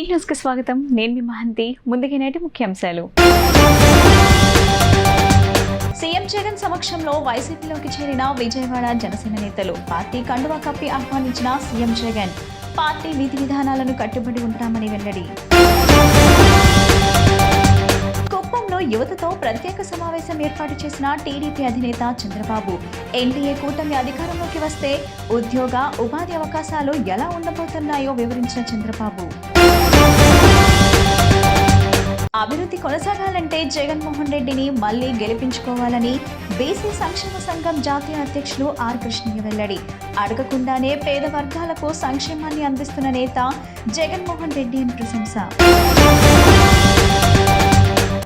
Big news కి స్వాగతం. నేను మీ మహంతి. ముందుగా నేటి ముఖ్యాంశాలు. సీఎం జగన్ సమక్షంలో వైసీపీలోకి చేరిన విజయవాడ జనసేన నేతలు. పార్టీ కండువా కప్పి ఆహ్వానించిన సీఎం జగన్. పార్టీ విధి విధానాలను కట్టుబడి ఉంటామని వెల్లడి. కుప్పంలో యువతతో ప్రత్యేక సమావేశం ఏర్పాటు చేసిన టీడీపీ అధినేత చంద్రబాబు. ఎన్డీఏ కూటమి అధికారంలోకి వస్తే ఉద్యోగ ఉపాధి అవకాశాలు ఎలా ఉండబోతున్నాయో వివరించిన చంద్రబాబు. అభివృద్ధి కొనసాగాలంటే జగన్మోహన్ రెడ్డిని మళ్లీ గెలిపించుకోవాలని బీసీ సంక్షేమ సంఘం జాతీయ అధ్యక్షులు ఆర్ కృష్ణయ్య వెల్లడి. అడగకుండానే పేద వర్గాలకు సంక్షేమాన్ని అందిస్తున్న నేత జగన్మోహన్ రెడ్డి అని ప్రశంస.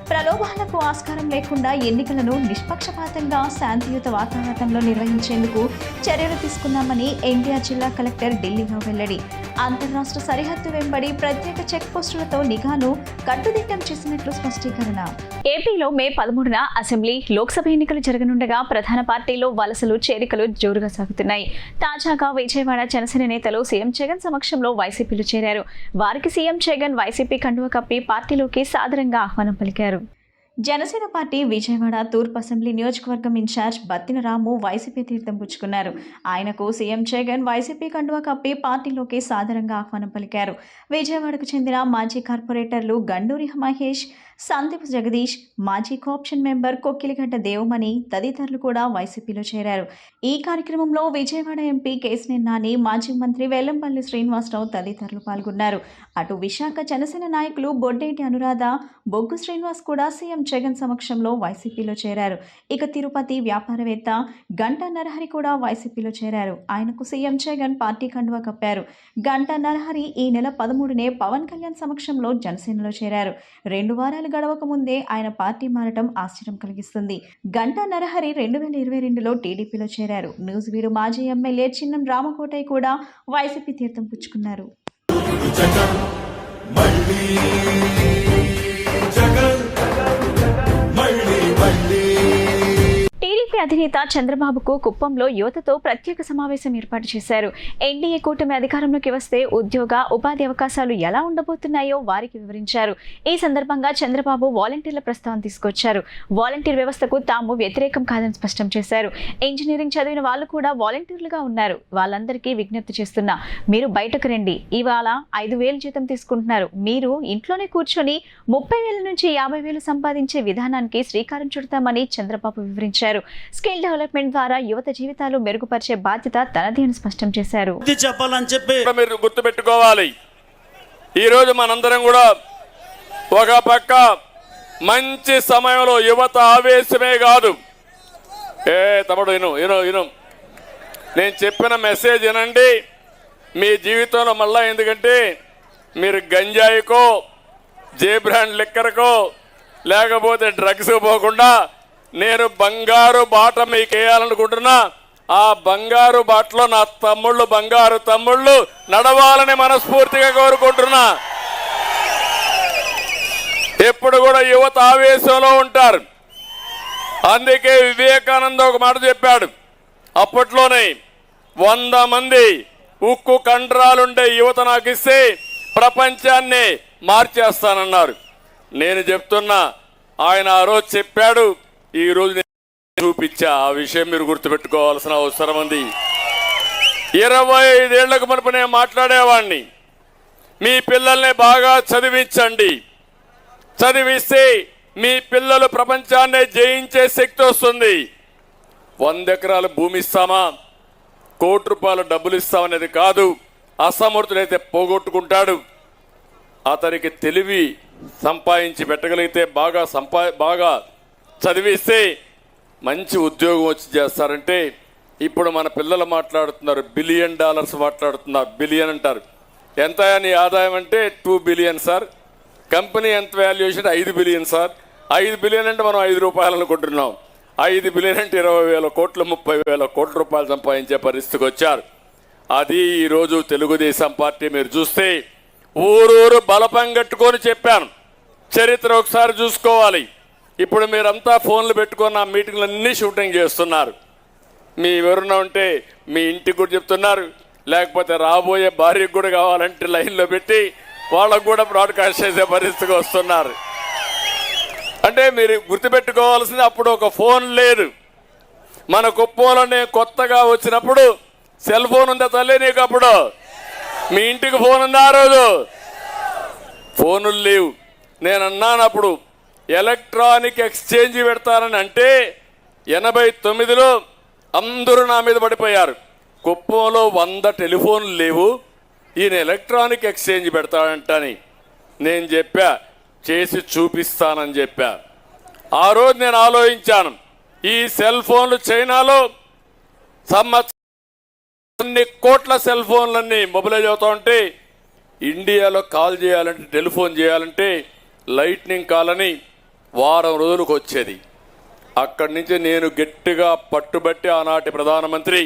ప్రలోభాలకు ఆస్కారం లేకుండా ఎన్నికలను నిష్పక్షపాతంగా శాంతియుత వాతావరణంలో నిర్వహించేందుకు చర్యలు తీసుకున్నామని ఎన్టీఆర్ జిల్లా కలెక్టర్ ఢిల్లీలో వెల్లడి. అంతర్రాష్ట్ర సరిహద్దు వెంబడి ప్రత్యేక చెక్ పోస్టులతో నిఘాను కట్టుదిట్టం చేసినట్లు స్పష్టీకరణ. ఏపీలో మే 13న అసెంబ్లీ, లోక్సభ ఎన్నికలు జరగనుండగా ప్రధాన పార్టీలో వలసలు, చేరికలు జోరుగా సాగుతున్నాయి. తాజాగా విజయవాడ జనసేన నేతలు సీఎం జగన్ సమక్షంలో వైసీపీలో చేరారు. వారికి సీఎం జగన్ వైసీపీ కండువా కప్పి పార్టీలోకి సాదరంగా ఆహ్వానం పలికారు. జనసేన పార్టీ విజయవాడ తూర్పు అసెంబ్లీ నియోజకవర్గం ఇన్ఛార్జ్ బత్తిన రాము వైసీపీ తీర్థం పుచ్చుకున్నారు. ఆయనకు సీఎం జగన్ వైసీపీ కండువా కప్పి పార్టీలోకి సాదరంగా ఆహ్వానం పలికారు. విజయవాడకు చెందిన మాజీ కార్పొరేటర్లు గండూరి మహేష్, సందీప్ జగదీష్, మాజీ కోఆప్షన్ మెంబర్ కొక్కిలిగడ్డ దేవమణి తదితరులు కూడా వైసీపీలో చేరారు. ఈ కార్యక్రమంలో విజయవాడ ఎంపీ కేశినేని నాని, మాజీ మంత్రి వెల్లంపల్లి శ్రీనివాసరావు తదితరులు పాల్గొన్నారు. అటు విశాఖ జనసేన నాయకులు బొడ్డేటి అనురాధ, బొగ్గు శ్రీనివాస్ కూడా సీఎం జగన్ సమక్షంలో వైసీపీలో చేరారు. ఇక తిరుపతి వ్యాపారవేత్త గంటా నరహరి కూడా వైసీపీలో చేరారు. ఆయనకు సీఎం జగన్ పార్టీ కండువా కప్పారు. గంటా నరహరి ఈ నెల 13నే పవన్ కళ్యాణ్ సమక్షంలో జనసేనలో చేరారు. 2 వారాలు గడవక ముందే ఆయన పార్టీ మారటం ఆశ్చర్యం కలిగిస్తుంది. గంటా నరహరి 2022లో టీడీపీలో చేరారు. న్యూజివీడు మాజీ ఎమ్మెల్యే చిన్నం రామకోటయ్య కూడా వైసీపీ తీర్థం పుచ్చుకున్నారు. టీడీపీ అధినేత చంద్రబాబుకు కుప్పంలో యువతతో ప్రత్యేక సమావేశం ఏర్పాటు చేశారు. ఎన్డీఏ కూటమి అధికారంలోకి వస్తే ఉద్యోగ ఉపాధి అవకాశాలు ఎలా ఉండబోతున్నాయో వారికి వివరించారు. ఈ సందర్భంగా చంద్రబాబు వాలంటీర్ల ప్రస్తావన తీసుకొచ్చారు. వాలంటీర్ వ్యవస్థకు తాము వ్యతిరేకం కాదని స్పష్టం చేశారు. ఇంజనీరింగ్ చదివిన వాళ్ళు కూడా వాలంటీర్లుగా ఉన్నారు. వాళ్ళందరికీ విజ్ఞప్తి చేస్తున్నా, మీరు బయటకు రండి. ఇవాళ 5,000 జీతం తీసుకుంటున్నారు. మీరు ఇంట్లోనే కూర్చొని 30,000 నుంచి 50,000 సంపాదించే విధానానికి శ్రీకారం చుడతామని చంద్రబాబు వివరించారు. స్కిల్ డెవలప్మెంట్ ద్వారా యువత జీవితాలు మెరుగుపరిచే బాధ్యత తనది అని స్పష్టం చేశారు. చెప్పాలని చెప్పి మీరు గుర్తుపెట్టుకోవాలి. ఈరోజు మనందరం కూడా ఒక పక్క మంచి సమయంలో యువత ఆవేశమే కాదు, తమ్ముడు ఇను నేను చెప్పిన మెసేజ్ వినండి. మీ జీవితంలో మళ్ళా, ఎందుకంటే మీరు గంజాయికో, జే బ్రాండ్ లిక్కర్కో లేకపోతే డ్రగ్స్ పోకుండా నేను బంగారు బాట మీకు వేయాలనుకుంటున్నా. ఆ బంగారు బాటలో నా తమ్ముళ్ళు, బంగారు తమ్ముళ్ళు నడవాలని మనస్ఫూర్తిగా కోరుకుంటున్నా. ఎప్పుడు కూడా యువత ఆవేశంలో ఉంటారు. అందుకే వివేకానంద ఒక మాట చెప్పాడు. అప్పట్లోనే 100 మంది ఉక్కు కండరాలుండే యువత నాకు ఇస్తే ప్రపంచాన్ని మార్చేస్తానన్నారు. నేను చెప్తున్నా, ఆయన ఆ రోజు చెప్పాడు, ఈ రోజు నేను చూపించా. ఆ విషయం మీరు గుర్తుపెట్టుకోవాల్సిన అవసరం ఉంది. 25 ఏళ్లకు మునుపు నేను మాట్లాడేవాడిని, మీ పిల్లల్ని బాగా చదివించండి, చదివిస్తే మీ పిల్లలు ప్రపంచాన్ని జయించే శక్తి వస్తుంది. 100 ఎకరాలు భూమి ఇస్తామా, ₹1,00,00,000 డబ్బులు ఇస్తామనేది కాదు. అసమర్థుడైతే పోగొట్టుకుంటాడు. అతనికి తెలివి సంపాదించి పెట్టగలిగితే బాగా చదివిస్తే మంచి ఉద్యోగం వచ్చి చేస్తారంటే, ఇప్పుడు మన పిల్లలు మాట్లాడుతున్నారు $1 బిలియన్ మాట్లాడుతున్నారు. బిలియన్ అంటారు. ఎంత నీ ఆదాయం అంటే 2 బిలియన్ సార్. కంపెనీ ఎంత వాల్యుయేషన్ 5 బిలియన్ సార్. 5 బిలియన్ అంటే మనం ₹5 అనుకుంటున్నాం. 5 బిలియన్ అంటే 20,000 కోట్లు, 30,000 కోట్ల రూపాయలు సంపాదించే పరిస్థితికి వచ్చారు. అది ఈరోజు తెలుగుదేశం పార్టీ. మీరు చూస్తే ఊరూరు బలపం కట్టుకొని చెప్పాను. చరిత్ర ఒకసారి చూసుకోవాలి. ఇప్పుడు మీరంతా ఫోన్లు పెట్టుకున్న మీటింగ్లన్నీ షూటింగ్ చేస్తున్నారు. మీ ఎవరున్నా ఉంటే మీ ఇంటికి కూడా చెప్తున్నారు, లేకపోతే రాబోయే భార్యకు కూడా కావాలంటే లైన్లో పెట్టి వాళ్ళకు కూడా బ్రాడ్కాస్ట్ చేసే పరిస్థితికి వస్తున్నారు. అంటే మీరు గుర్తుపెట్టుకోవాల్సింది, అప్పుడు ఒక ఫోన్ లేదు. మన కుప్పంలోనే కొత్తగా వచ్చినప్పుడు సెల్ ఫోన్ ఉందా తల్లి నీకు? అప్పుడు మీ ఇంటికి ఫోన్ ఉందా? ఆ రోజు ఫోనులు లేవు. నేను అన్నాను అప్పుడు ఎలక్ట్రానిక్ ఎక్స్చేంజ్ పెడతానని. అంటే 89లో అందరూ నా మీద పడిపోయారు. కుప్పంలో 100 టెలిఫోన్లు లేవు, ఈయన ఎలక్ట్రానిక్ ఎక్స్చేంజ్ పెడతాడంటని. నేను చెప్పా, చేసి చూపిస్తానని చెప్పా. ఆ రోజు నేను ఆలోచించాను, ఈ సెల్ ఫోన్లు చైనాలో కొన్ని కోట్ల సెల్ ఫోన్లన్నీ మొబిలైజ్ అవుతా ఉంటే, ఇండియాలో కాల్ చేయాలంటే, టెలిఫోన్ చేయాలంటే లైట్నింగ్ కాల్ అని వారం రోజులకు వచ్చేది. అక్కడి నుంచి నేను గట్టిగా పట్టుబట్టి ఆనాటి ప్రధానమంత్రి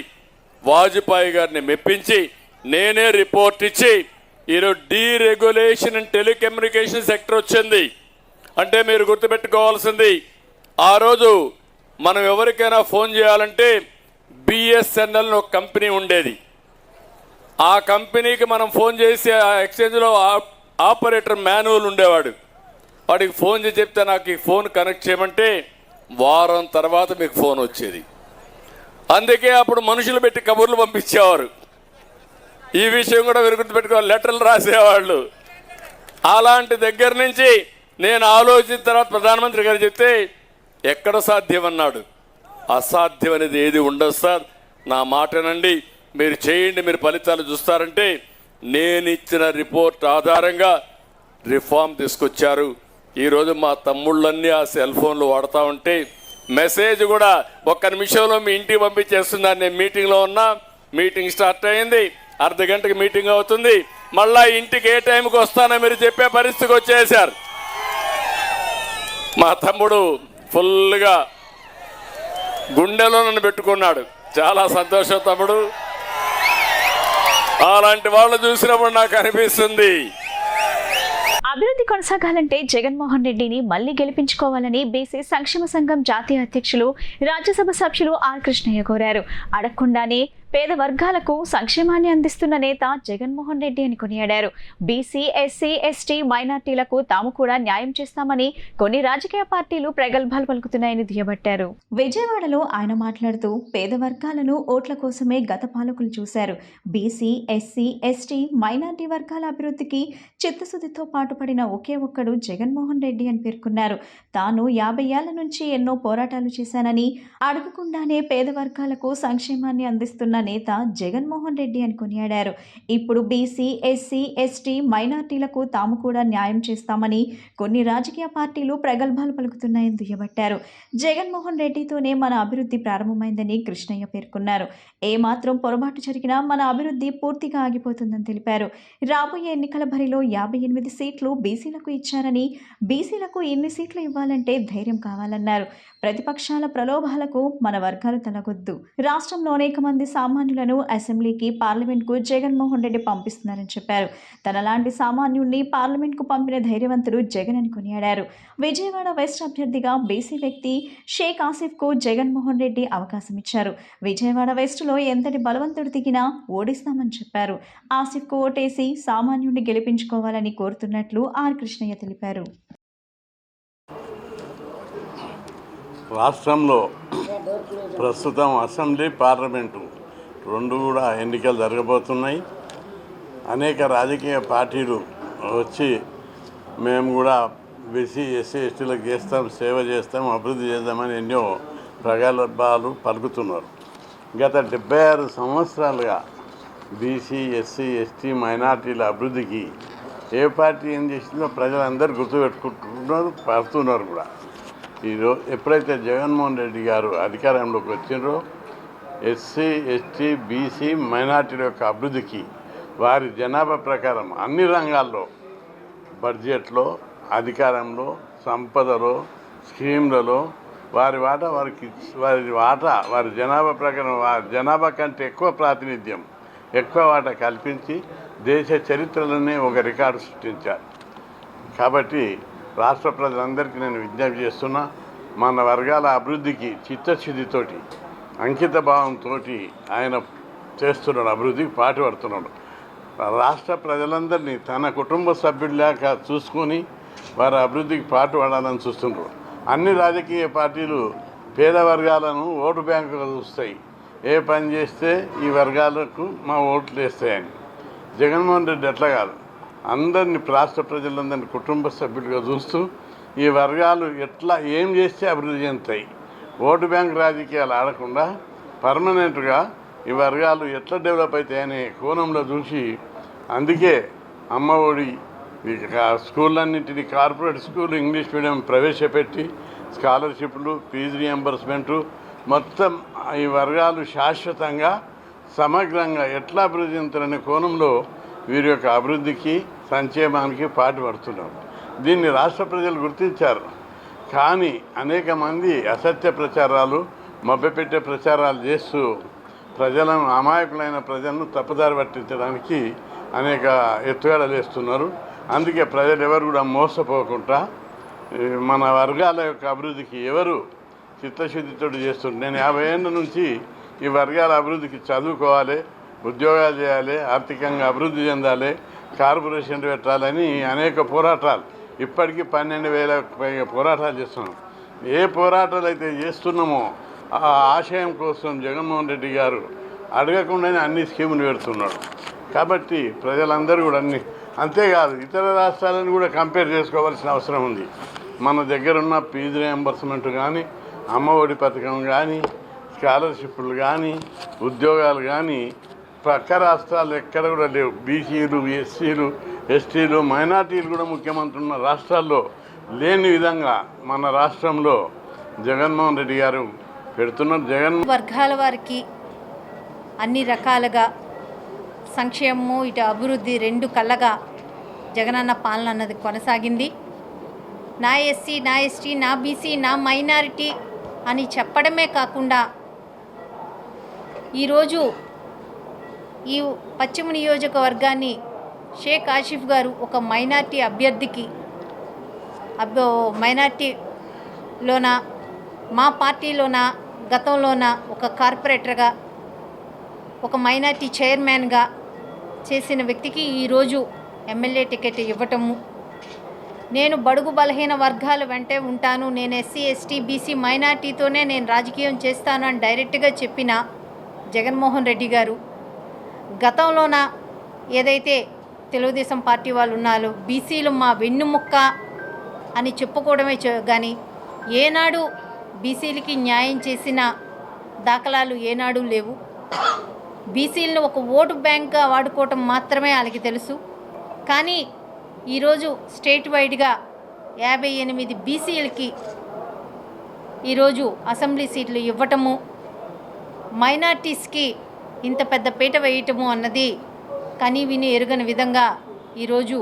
వాజ్పేయి గారిని మెప్పించి నేనే రిపోర్ట్ ఇచ్చి ఈరోజు డీరెగ్యులేషన్ అండ్ టెలికమ్యూనికేషన్ సెక్టర్ వచ్చింది. అంటే మీరు గుర్తుపెట్టుకోవాల్సింది, ఆ రోజు మనం ఎవరికైనా ఫోన్ చేయాలంటే బిఎస్ఎన్ఎల్ ఒక కంపెనీ ఉండేది. ఆ కంపెనీకి మనం ఫోన్ చేసి ఆ ఎక్స్చేంజ్లో ఆపరేటర్ మాన్యువల్ ఉండేవాడు. వాడికి ఫోన్ చేసి చెప్తే నాకు ఈ ఫోన్ కనెక్ట్ చేయమంటే వారం తర్వాత మీకు ఫోన్ వచ్చేది. అందుకే అప్పుడు మనుషులు పెట్టి కబుర్లు పంపించేవారు. ఈ విషయం కూడా మీరు గుర్తుపెట్టుకోవాలి, లెటర్లు రాసేవాళ్ళు. అలాంటి దగ్గర నుంచి నేను ఆలోచించిన తర్వాత ప్రధానమంత్రి గారు చెప్తే ఎక్కడ సాధ్యమన్నాడు. అసాధ్యం అనేది ఏది ఉండదు సార్, నా మాటనండి, మీరు చేయండి, మీరు ఫలితాలు చూస్తారంటే నేను ఇచ్చిన రిపోర్ట్ ఆధారంగా రిఫార్మ్ తీసుకొచ్చారు. ఈరోజు మా తమ్ముళ్ళన్నీ ఆ సెల్ ఫోన్లు వాడుతూ ఉంటే మెసేజ్ కూడా 1 నిమిషంలో మీ ఇంటికి పంపించేస్తున్నారు. నేను మీటింగ్లో ఉన్నా, మీటింగ్ స్టార్ట్ అయింది, అర్ధ గంటకి మీటింగ్ అవుతుంది, మళ్ళా ఇంటికి ఏ టైంకి వస్తానో మీరు చెప్పే పరిస్థితికి వచ్చేసారు. మా తమ్ముడు ఫుల్గా గుండెలో నన్ను పెట్టుకున్నాడు. చాలా సంతోషం తమ్ముడు. అలాంటి వాళ్ళు చూసినప్పుడు నాకు అనిపిస్తుంది, అభివృద్ధి కొనసాగాలంటే జగన్మోహన్ రెడ్డిని మళ్లీ గెలిపించుకోవాలని బీసీ సంక్షేమ సంఘం జాతీయ అధ్యక్షులు, రాజ్యసభ సభ్యులు ఆర్ కృష్ణయ్య కోరారు. అడగకుండానే పేద వర్గాలకు సంక్షేమాన్ని అందిస్తున్న నేత జగన్మోహన్ రెడ్డి అని కొనియాడారు. బీసీ, ఎస్సీ, ఎస్టీ, మైనార్టీలకు తాము కూడా న్యాయం చేస్తామని కొన్ని రాజకీయ పార్టీలు ప్రగల్భాలు పలుకుతున్నాయని దుయ్యబట్టారు. విజయవాడలో ఆయన మాట్లాడుతూ పేద వర్గాలను ఓట్ల కోసమే గత పాలకులు చూశారు. బీసీ, ఎస్సీ, ఎస్టీ, మైనార్టీ వర్గాల అభివృద్ధికి చిత్తశుద్ధితో పాటుపడిన ఒకే ఒక్కడు జగన్మోహన్ రెడ్డి అని పేర్కొన్నారు. తాను 50 ఏళ్ల నుంచి ఎన్నో పోరాటాలు చేశానని, అడగకుండానే పేద వర్గాలకు సంక్షేమాన్ని అందిస్తున్న నేత జగన్మోహన్ రెడ్డి అని కొనియాడారు. ఇప్పుడు బీసీ, ఎస్సీ, ఎస్టీ, మైనార్టీలకు తాము కూడా న్యాయం చేస్తామని కొన్ని రాజకీయ పార్టీలు ప్రగల్భాలు పలుకుతున్నాయని దుయ్యబట్టారు. జగన్మోహన్ రెడ్డితోనే మన అభివృద్ధి ప్రారంభమైందని కృష్ణయ్య పేర్కొన్నారు. ఏమాత్రం పొరపాటు జరిగినా మన అభివృద్ధి పూర్తిగా ఆగిపోతుందని తెలిపారు. రాబోయే ఎన్నికల బరిలో 58 సీట్లు బీసీలకు ఇచ్చారని, బీసీలకు ఇన్ని సీట్లు ఇవ్వాలంటే ధైర్యం కావాలన్నారు. ప్రతిపక్షాల ప్రలోభాలకు మన వర్గాలు తలగొద్దు. రాష్ట్రంలో అనేక మంది సామాన్యులను అసెంబ్లీకి, పార్లమెంట్కు జగన్మోహన్ రెడ్డి పంపిస్తున్నారని చెప్పారు. తనలాంటి సామాన్యుడిని పార్లమెంట్కు పంపిన ధైర్యవంతుడు జగన్ అని కొనియాడారు. విజయవాడ వెస్ట్ అభ్యర్థిగా బీసీ వ్యక్తి షేక్ ఆసిఫ్కు జగన్మోహన్ రెడ్డి అవకాశం ఇచ్చారు. విజయవాడ వెస్టులో ఎంతటి బలవంతుడు దిగినా ఓడిస్తామని చెప్పారు. ఆసిఫ్కు ఓటేసి సామాన్యుడిని గెలిపించుకోవాలని కోరుతున్నట్లు ఆర్ కృష్ణయ్య తెలిపారు. రాష్ట్రంలో ప్రస్తుతం అసెంబ్లీ, పార్లమెంటు రెండు కూడా ఎన్నికలు జరగబోతున్నాయి. అనేక రాజకీయ పార్టీలు వచ్చి మేము కూడా బీసీ, ఎస్సీ, ఎస్టీలకు చేస్తాం, సేవ చేస్తాం, అభివృద్ధి చేద్దామని ఎన్నో ప్రగల్భాలు పలుకుతున్నారు. గత 76 సంవత్సరాలుగా బీసీ, ఎస్సీ, ఎస్టీ, మైనార్టీల అభివృద్ధికి ఏ పార్టీ ఏం చేసిందో ప్రజలందరూ గుర్తుపెట్టుకుంటున్నారు, పడుతున్నారు కూడా. ఈరోజు ఎప్పుడైతే జగన్మోహన్ రెడ్డి గారు అధికారంలోకి వచ్చిండ్రో ఎస్సీ, ఎస్టీ, బీసీ, మైనార్టీల యొక్క అభివృద్ధికి వారి జనాభా ప్రకారం అన్ని రంగాల్లో బడ్జెట్లో, అధికారంలో, సంపదలో, స్కీమ్లలో వారి వాటా వారి జనాభా ప్రకారం వారి జనాభా కంటే ఎక్కువ ప్రాతినిధ్యం, ఎక్కువ వాటా కల్పించి దేశ చరిత్రలోనే ఒక రికార్డు సృష్టించారు. కాబట్టి రాష్ట్ర ప్రజలందరికీ నేను విజ్ఞప్తి చేస్తున్నా, మన వర్గాల అభివృద్ధికి చిత్తశుద్ధితోటి, అంకిత భావంతో ఆయన చేస్తున్నాడు, అభివృద్ధికి పాటుపడుతున్నాడు. రాష్ట్ర ప్రజలందరినీ తన కుటుంబ సభ్యుల్లాగా చూసుకొని వారి అభివృద్ధికి పాటుపడాలని చూస్తున్నారు. అన్ని రాజకీయ పార్టీలు పేద వర్గాలను ఓటు బ్యాంకుగా చూస్తాయి. ఏ పని చేస్తే ఈ వర్గాలకు మా ఓట్లు వేస్తాయని. జగన్మోహన్ రెడ్డి అట్లా కాదు, అందరినీ రాష్ట్ర ప్రజలందరినీ కుటుంబ సభ్యులుగా చూస్తూ ఈ వర్గాలు ఎట్లా ఏం చేస్తే అభివృద్ధి చెందుతాయి, ఓటు బ్యాంక్ రాజకీయాలు ఆడకుండా పర్మనెంట్గా ఈ వర్గాలు ఎట్లా డెవలప్ అవుతాయనే కోణంలో చూసి అందుకే అమ్మ ఒడి స్కూళ్ళన్నింటినీ కార్పొరేట్ స్కూల్ ఇంగ్లీష్ మీడియం ప్రవేశపెట్టి స్కాలర్షిప్లు, ఫీజు రియంబర్స్మెంటు మొత్తం ఈ వర్గాలు శాశ్వతంగా సమగ్రంగా ఎట్లా అభివృద్ధి చెందుతారనే కోణంలో వీరి యొక్క అభివృద్ధికి సంక్షేమానికి పాటుపడుతున్నారు. దీన్ని రాష్ట్ర ప్రజలు గుర్తించారు. కానీ అనేక మంది అసత్య ప్రచారాలు, మభ్యపెట్టే ప్రచారాలు చేస్తూ ప్రజలను, అమాయకులైన ప్రజలను తప్పుదారి పట్టించడానికి అనేక ఎత్తుగడలు వేస్తున్నారు. అందుకే ప్రజలు ఎవరు కూడా మోసపోకుండా మన వర్గాల యొక్క అభివృద్ధికి ఎవరు చిత్తశుద్ధితో చేస్తున్నారు. నేను 50 ఏళ్ళ నుంచి ఈ వర్గాల అభివృద్ధికి చదువుకోవాలి, ఉద్యోగాలు చేయాలి, ఆర్థికంగా అభివృద్ధి చెందాలి, కార్పొరేషన్లు పెట్టాలని అనేక పోరాటాలు, ఇప్పటికీ 12,000 పైగా పోరాటాలు చేస్తున్నాం. ఏ పోరాటాలు అయితే చేస్తున్నామో ఆ ఆశయం కోసం జగన్మోహన్ రెడ్డి గారు అడగకుండానే అన్ని స్కీములు పెడుతున్నాడు. కాబట్టి ప్రజలందరూ కూడా అంతేకాదు ఇతర రాష్ట్రాలను కూడా కంపేర్ చేసుకోవాల్సిన అవసరం ఉంది. మన దగ్గర ఉన్న ఫీజు రియంబర్స్మెంట్ కానీ, అమ్మ ఒడి పథకం కానీ, స్కాలర్షిప్లు కానీ, ఉద్యోగాలు కానీ పక్క రాష్ట్రాలు ఎక్కడ కూడా లేవు. బీసీలు, ఎస్సీలు, ఎస్టీలు, మైనార్టీలు కూడా ముఖ్యమంత్రి ఉన్న రాష్ట్రాల్లో లేని విధంగా మన రాష్ట్రంలో జగన్మోహన్ రెడ్డి గారు పెడుతున్నారు. వర్గాల వారికి అన్ని రకాలుగా సంక్షేమము, ఇటు అభివృద్ధి రెండు కళ్ళగా జగనన్న పాలన అన్నది కొనసాగింది. నా ఎస్సీ, నా ఎస్టీ, నా బీసీ, నా మైనారిటీ అని చెప్పడమే కాకుండా ఈరోజు ఈ పశ్చిమ నియోజకవర్గాన్ని షేక్ ఆసిఫ్ గారు ఒక మైనార్టీ అభ్యర్థికి మైనార్టీలోన, మా పార్టీలోన, గతంలోన ఒక కార్పొరేటర్గా, ఒక మైనార్టీ చైర్మన్గా చేసిన వ్యక్తికి ఈరోజు ఎమ్మెల్యే టికెట్ ఇవ్వటము, నేను బడుగు బలహీన వర్గాల వెంటే ఉంటాను, నేను ఎస్సీ, ఎస్టీ, బీసీ, మైనార్టీతోనే నేను రాజకీయం చేస్తాను అని డైరెక్ట్గా చెప్పిన జగన్మోహన్ రెడ్డి గారు గతంలోన ఏదైతే తెలుగుదేశం పార్టీ వాళ్ళు ఉన్నారో బీసీలు మా వెన్నుముక్క అని చెప్పుకోవడమే కానీ ఏనాడు బీసీలకి న్యాయం చేసిన దాఖలాలు ఏనాడు లేవు. బీసీలను ఒక ఓటు బ్యాంక్గా వాడుకోవటం మాత్రమే వాళ్ళకి తెలుసు. కానీ ఈరోజు స్టేట్ వైడ్గా 58 బీసీలకి ఈరోజు అసెంబ్లీ సీట్లు ఇవ్వటము, మైనార్టీస్కి ఇంత పెద్ద పీట వేయటము అన్నది కని విని ఎరుగని విధంగా ఈరోజు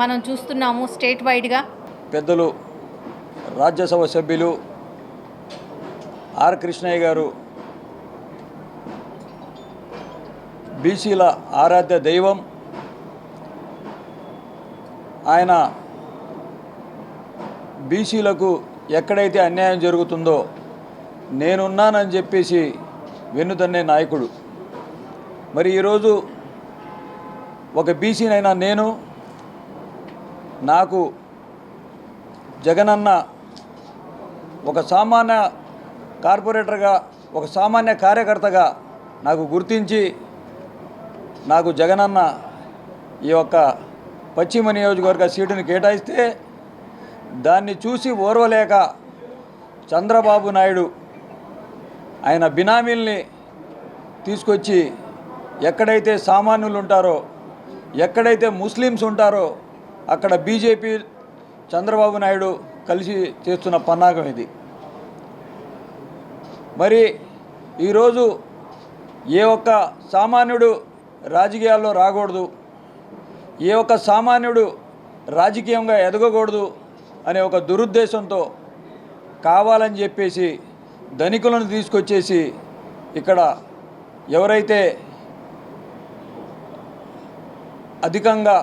మనం చూస్తున్నాము. స్టేట్ వైడ్గా పెద్దలు రాజ్యసభ సభ్యులు ఆర్ కృష్ణయ్య గారు బీసీల ఆరాధ్య దైవం. ఆయన బీసీలకు ఎక్కడైతే అన్యాయం జరుగుతుందో నేనున్నానని చెప్పేసి వెన్నుదన్నే నాయకుడు. మరి ఈరోజు ఒక బీసీనైనా నేను, నాకు జగనన్న ఒక సామాన్య కార్పొరేటర్గా, ఒక సామాన్య కార్యకర్తగా నాకు గుర్తించి నాకు జగనన్న ఈ యొక్క పశ్చిమ నియోజకవర్గ సీటుని కేటాయిస్తే దాన్ని చూసి ఓర్వలేక చంద్రబాబు నాయుడు ఆయన బినామీల్ని తీసుకొచ్చి ఎక్కడైతే సామాన్యులు ఉంటారో, ఎక్కడైతే ముస్లిమ్స్ ఉంటారో అక్కడ బీజేపీ చంద్రబాబు నాయుడు కలిసి చేస్తున్న పన్నాగం ఇది. మరి ఈరోజు ఏ ఒక్క సామాన్యుడు రాజకీయాల్లో రాకూడదు, ఏ ఒక్క సామాన్యుడు రాజకీయంగా ఎదగకూడదు అనే ఒక దురుద్దేశంతో కావాలని చెప్పేసి ధనికులను తీసుకొచ్చేసి ఇక్కడ ఎవరైతే అధికంగా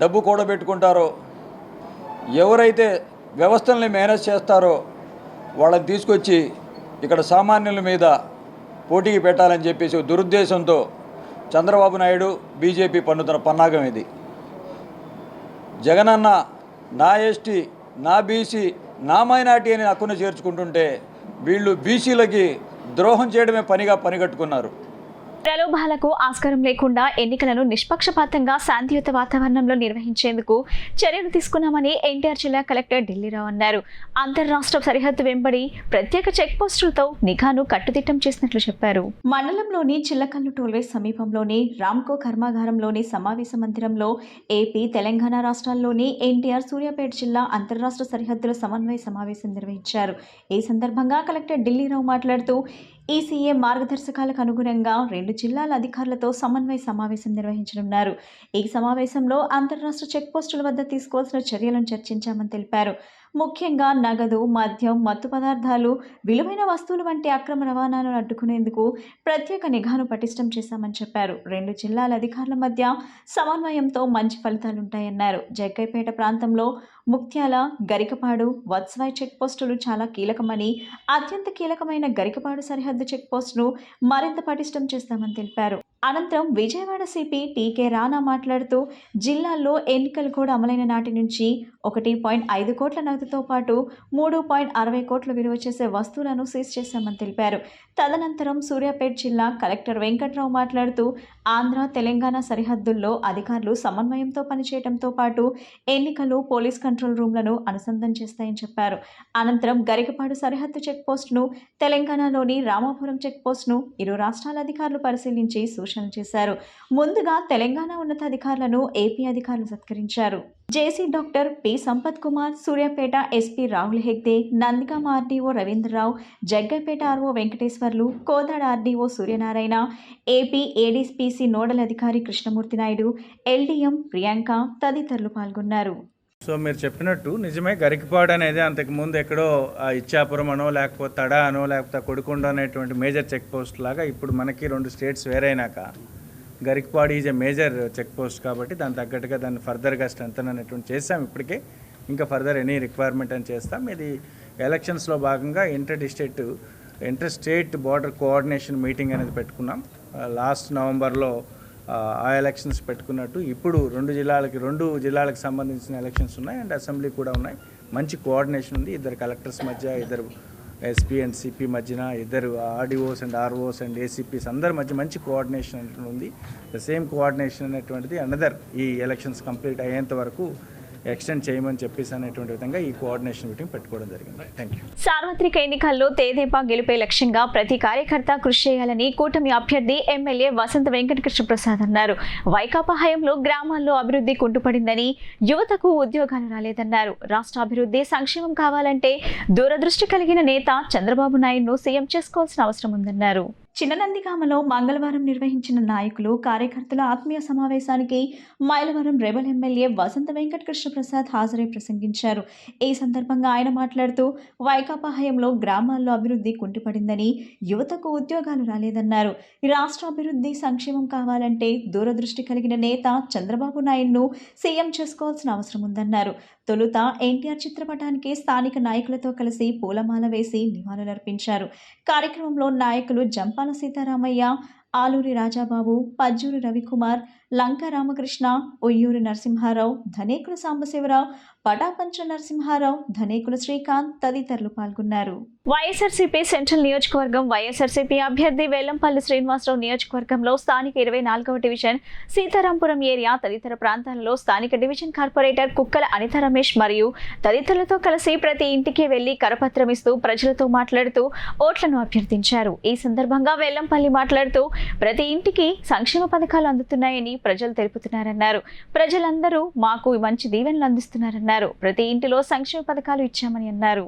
డబ్బు కూడబెట్టుకుంటారో, ఎవరైతే వ్యవస్థల్ని మేనేజ్ చేస్తారో వాళ్ళని తీసుకొచ్చి ఇక్కడ సామాన్యుల మీద పోటీకి పెట్టాలని చెప్పేసి దురుద్దేశంతో చంద్రబాబు నాయుడు బీజేపీ పన్నుతున్న పన్నాగం ఇది. జగనన్న నా ఎస్టీ, నా బీసీ, నా మైనార్టీ అని హక్కును చేర్చుకుంటుంటే వీళ్ళు బీసీలకి ద్రోహం చేయడమే పనిగా పనిగట్టుకున్నారు. ప్రలోభాలకు ఆస్కారం లేకుండా ఎన్నికలను నిష్పక్షపాతంగా శాంతియుత వాతావరణంలో నిర్వహించేందుకు చర్యలు తీసుకున్నామని ఎన్టీఆర్ జిల్లా కలెక్టర్ ఢిల్లీరావు అన్నారు. అంతర్రాష్ట్ర సరిహద్దు వెంబడి ప్రత్యేక చెక్ పోస్టులతో నిఘాను కట్టుదిట్టం చేసినట్లు చెప్పారు. మండలంలోని చిల్లకల్లు టోల్వే సమీపంలోని రామ్కో కర్మాగారంలోని సమావేశ మందిరంలో ఏపీ, తెలంగాణ రాష్ట్రాల్లోని ఎన్టీఆర్, సూర్యాపేట జిల్లా అంతర్రాష్ట్ర సరిహద్దుల సమన్వయ సమావేశం నిర్వహించారు. ఈ సందర్భంగా కలెక్టర్ ఢిల్లీరావు మాట్లాడుతూ ఈసీఏ మార్గదర్శకాలకు అనుగుణంగా 2 జిల్లాల అధికారులతో సమన్వయ సమావేశం నిర్వహించనున్నారు. ఈ సమావేశంలో అంతర్రాష్ట్ర చెక్ పోస్టుల వద్ద తీసుకోవాల్సిన చర్యలను చర్చించామని తెలిపారు. ముఖ్యంగా నగదు, మద్యం, మత్తు పదార్థాలు, విలువైన వస్తువులు వంటి అక్రమ రవాణాను అడ్డుకునేందుకు ప్రత్యేక నిఘాను పటిష్టం చేశామని చెప్పారు. 2 జిల్లాల అధికారుల మధ్య సమన్వయంతో మంచి ఫలితాలుంటాయన్నారు. జగ్గైపేట ప్రాంతంలో ముక్త్యాల, గరికపాడు, వత్సవాయ్ చెక్ పోస్టులు చాలా కీలకమని, అత్యంత కీలకమైన గరికపాడు సరిహద్దు చెక్ పోస్టును మరింత పటిష్టం చేస్తామని తెలిపారు. అనంతరం విజయవాడ సిపి టీకే రాణా మాట్లాడుతూ జిల్లాల్లో ఎన్నికలు కూడా అమలైన నాటి నుంచి 1.5 కోట్ల నగదుతో పాటు 3.60 కోట్ల విలువ చేసే వస్తువులను సీజ్ చేశామని తెలిపారు. తదనంతరం సూర్యాపేట జిల్లా కలెక్టర్ వెంకట్రావు మాట్లాడుతూ ఆంధ్ర, తెలంగాణ సరిహద్దుల్లో అధికారులు సమన్వయంతో పనిచేయడంతో పాటు ఎన్నికలు, పోలీస్ కంట్రోల్ రూమ్లను అనుసంధానం చేస్తాయని చెప్పారు. అనంతరం గరికపాడు సరిహద్దు చెక్ పోస్టును, తెలంగాణలోని రామాపురం చెక్ పోస్టును ఇరు రాష్ట్రాల అధికారులు పరిశీలించి సూచనలు చేశారు. ముందుగా తెలంగాణ ఉన్నతాధికారులను ఏపీ అధికారులు సత్కరించారు. JC doctor P Sampath Kumar, Suryapet SP Rahul Hegde, Nandigama RDO Ravindra Rao, Jaggaiahpet RO Venkateswarlu, Kodad RDO Suryanarayana, AP ADPC nodal అధికారి కృష్ణమూర్తి నాయుడు, ఎల్డీఎం ప్రియాంక తదితరులు పాల్గొన్నారు. సో మీరు చెప్పినట్టు నిజమే, గరికపాడు అనేది అంతకుముందు ఎక్కడో ఇచ్చాపురం అనో, లేకపోతే తడ అనో, లేకపోతే కొడుకొండ అనేటువంటి మేజర్ చెక్ పోస్ట్ లాగా ఇప్పుడు మనకి 2 స్టేట్స్ వేరైనాక Garikapadu is a major check post కాబట్టి దాని తగ్గట్టుగా దాన్ని ఫర్దర్గా స్ట్రెంథన్ అనేటువంటి చేస్తాం. ఇప్పటికే ఇంకా ఫర్దర్ ఎనీ రిక్వైర్మెంట్ అని చేస్తాం. ఇది ఎలక్షన్స్లో భాగంగా inter state border coordination meeting అనేది పెట్టుకున్నాం. లాస్ట్ నవంబర్లో ఆ ఎలక్షన్స్ పెట్టుకున్నట్టు ఇప్పుడు 2 జిల్లాలకు సంబంధించిన ఎలక్షన్స్ ఉన్నాయి అండ్ అసెంబ్లీ కూడా ఉన్నాయి. మంచి కోఆర్డినేషన్ ఉంది. 2 కలెక్టర్స్ మధ్య, 2 ఎస్పీ అండ్ సిపి మధ్యన, 2 RDOs and ROs and ACPs అందరి మధ్య మంచి కోఆర్డినేషన్ అనేటువంటి ఉంది. ద సేమ్ కోఆర్డినేషన్ అనేటువంటిది అనదర్ ఈ ఎలక్షన్స్ కంప్లీట్ అయ్యేంత వరకు ఎక్స్టెండ్ చేయమని చెప్పేసి అనేటువంటి విధంగా ఈ కోఆర్డినేషన్ మీటింగ్ పెట్టుకోవడం జరిగింది. Thank you. సార్వత్రిక ఎన్నికల్లో తేదేపా గెలుపే లక్ష్యంగా ప్రతి కార్యకర్త కృషి చేయాలని కూటమి అభ్యర్థి ఎమ్మెల్యే వసంత వెంకటకృష్ణ ప్రసాద్ అన్నారు. వైకాపా హయాంలో గ్రామాల్లో అభివృద్ధి కుంటుపడిందని, యువతకు ఉద్యోగాలు రాలేదన్నారు. రాష్ట్ర అభివృద్ధి, సంక్షేమం కావాలంటే దూరదృష్టి కలిగిన నేత చంద్రబాబు నాయుడును సీఎం చేసుకోవాల్సిన అవసరం ఉందన్నారు. చిన్ననందిగామలో మంగళవారం నిర్వహించిన నాయకులు, కార్యకర్తల ఆత్మీయ సమావేశానికి మైలవరం రెబల్ ఎమ్మెల్యే వసంత వెంకటకృష్ణ ప్రసాద్ హాజరై ప్రసంగించారు. ఈ సందర్భంగా ఆయన మాట్లాడుతూ వైకాపా హయాంలో గ్రామాల్లో అభివృద్ధి కుంటుపడిందని, యువతకు ఉద్యోగాలు రాలేదన్నారు. రాష్ట్ర అభివృద్ధి, సంక్షేమం కావాలంటే దూరదృష్టి కలిగిన నేత చంద్రబాబు నాయుడును సీఎం చేసుకోవాల్సిన అవసరం ఉందన్నారు. తొలుత ఎన్టీఆర్ చిత్రపటానికి స్థానిక నాయకులతో కలిసి పూలమాల వేసి నివాళులర్పించారు. కార్యక్రమంలో నాయకులు జంపాల సీతారామయ్య, ఆలూరి రాజాబాబు, పజ్జూరు రవికుమార్, లంకా రామకృష్ణ, ఉయ్యూరు నరసింహారావు, ధనేకుల సాంబశివరావు, పటాపంచ నరసింహారావు, ధనేకుల శ్రీకాంత్ తదితరులు పాల్గొన్నారు. వైఎస్ఆర్సీపీ సెంట్రల్ నియోజకవర్గం వైఎస్ఆర్సీపీ అభ్యర్థి వెల్లంపల్లి శ్రీనివాసరావు నియోజకవర్గంలో స్థానిక 24వ డివిజన్ సీతారాంపురం ఏరియా తదితర ప్రాంతాలలో స్థానిక డివిజన్ కార్పొరేటర్ కుక్కల అనిత రమేష్ మరియు తదితరులతో కలిసి ప్రతి ఇంటికి వెళ్లి కరపత్రం ఇస్తూ ప్రజలతో మాట్లాడుతూ ఓట్లను అభ్యర్థించారు. ఈ సందర్భంగా వెల్లంపల్లి మాట్లాడుతూ ప్రతి ఇంటికి సంక్షేమ పథకాలు అందుతున్నాయని ప్రజలు తెలుపుతున్నారన్నారు. ప్రజలందరూ మాకు మంచి దీవెనలు అందిస్తున్నారన్నారు. ప్రతి ఇంటిలో సంక్షేమ పథకాలు ఇచ్చామని అన్నారు.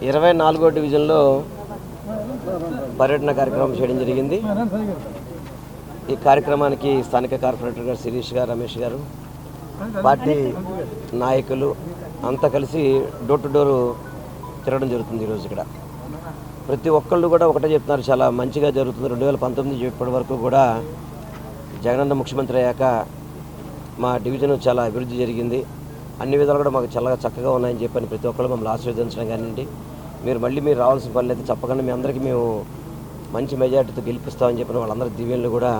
24వ డివిజన్లో పర్యటన కార్యక్రమం చేయడం జరిగింది. ఈ కార్యక్రమానికి స్థానిక కార్పొరేటర్ గారు శిరీష్ గారు, రమేష్ గారు, పార్టీ నాయకులు అంతా కలిసి డోర్ టు డోరు తిరగడం జరుగుతుంది. ఈరోజు ఇక్కడ ప్రతి ఒక్కళ్ళు కూడా ఒకటే చెప్తున్నారు, చాలా మంచిగా జరుగుతుంది. 2019 ఇప్పటి వరకు కూడా జగనన్న ముఖ్యమంత్రి అయ్యాక మా డివిజన్ చాలా అభివృద్ధి జరిగింది, అన్ని విధాలు కూడా మాకు చాలా చక్కగా ఉన్నాయని చెప్పని ప్రతి ఒక్కళ్ళు మమ్మల్ని ఆశీర్వదించడం కానివ్వండి, మీరు రావాల్సిన పనులు అయితే చెప్పకుండా మీ అందరికీ మేము మంచి మెజార్టీతో గెలిపిస్తామని చెప్పిన వాళ్ళందరి దీవెనలు కూడా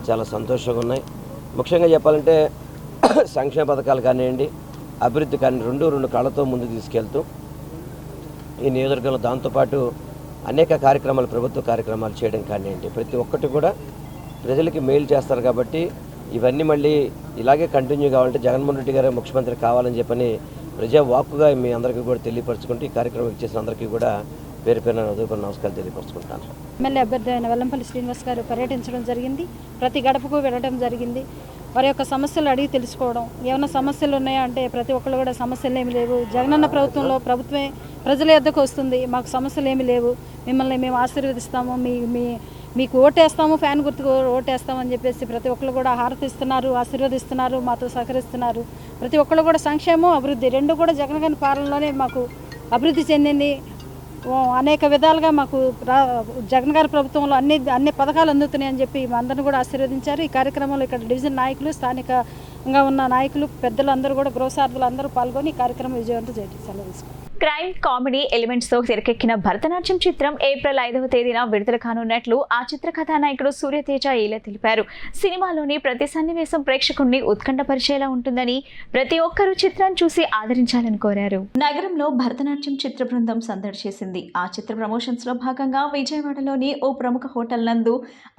చాలా సంతోషంగా ఉన్నాయి. ముఖ్యంగా చెప్పాలంటే సంక్షేమ పథకాలు కానివ్వండి, అభివృద్ధి కానీ రెండు కాళ్ళతో ముందు తీసుకెళ్తూ ఈ నియోజకవర్గంలో దాంతోపాటు అనేక కార్యక్రమాలు, ప్రభుత్వ కార్యక్రమాలు చేయడం కానివ్వండి, ప్రతి ఒక్కటి కూడా ప్రజలకి మేలు చేస్తారు. కాబట్టి ఇవన్నీ మళ్ళీ ఇలాగే కంటిన్యూ కావాలంటే జగన్మోహన్ రెడ్డి గారే ముఖ్యమంత్రి కావాలని చెప్పని ప్రజా వాక్కుగా మీ అందరికీ కూడా తెలియపరచుకుంటూ ఈ కార్యక్రమం ఇచ్చేసిన అందరికీ కూడా పేరు పేరున ఉదయపూర్ణ నమస్కారాలు తెలియపరచుకుంటాను. ఎమ్మెల్యే అభ్యర్థి అయిన వెల్లంపల్లి శ్రీనివాస్ గారు పర్యటించడం జరిగింది. ప్రతి గడపకు వెళ్ళడం జరిగింది. వారి యొక్క సమస్యలు అడిగి తెలుసుకోవడం, ఏమైనా సమస్యలు ఉన్నాయా అంటే ప్రతి ఒక్కళ్ళు కూడా సమస్యలు ఏమి లేవు, జగనన్న ప్రభుత్వమే ప్రజల యొద్దకు వస్తుంది, మాకు సమస్యలు ఏమి లేవు, మిమ్మల్ని మేము ఆశీర్వదిస్తాము, మీకు ఓటేస్తాము, ఫ్యాన్ గుర్తుకు ఓటేస్తామని చెప్పేసి ప్రతి ఒక్కళ్ళు కూడా హారతిస్తున్నారు, ఆశీర్వదిస్తున్నారు, మాతో సహకరిస్తున్నారు. ప్రతి ఒక్కళ్ళు కూడా సంక్షేమం, అభివృద్ధి రెండు కూడా జగన్ గారి పాలనలోనే మాకు అభివృద్ధి చెందింది. అనేక విధాలుగా మాకు జగన్ గారి ప్రభుత్వంలో అన్ని పథకాలు అందుతున్నాయని చెప్పి అందరిని కూడా ఆశీర్వదించారు. ఈ కార్యక్రమంలో ఇక్కడ డివిజన్ నాయకులు, స్థానికంగా ఉన్న నాయకులు, పెద్దలు అందరూ కూడా గృహసారథులు అందరూ పాల్గొని ఈ కార్యక్రమం విజయవంతం చేయడం సెలవు. క్రైమ్ కామెడీ ఎలిమెంట్స్ తో తెరకెక్కిన భరతనాట్యం చిత్రం ఏప్రిల్ 5వ తేదీన విడుదల కానున్నట్లు ఆ చిత్ర కథానాయకుడు సూర్యతేజ ఈలే తెలిపారు. సినిమాలోని ప్రతి సన్నివేశం ప్రేక్షకుడిని ఉత్కంఠపరిచేలా ఉంటుందని, ప్రతి ఒక్కరూ చిత్రాన్ని చూసి ఆదరించాలని కోరారు. నగరంలో భరతనాట్యం చిత్ర బృందం సందడి చేసింది. ఆ చిత్ర ప్రమోషన్స్ లో భాగంగా విజయవాడలోని ఓ ప్రముఖ హోటల్ నందు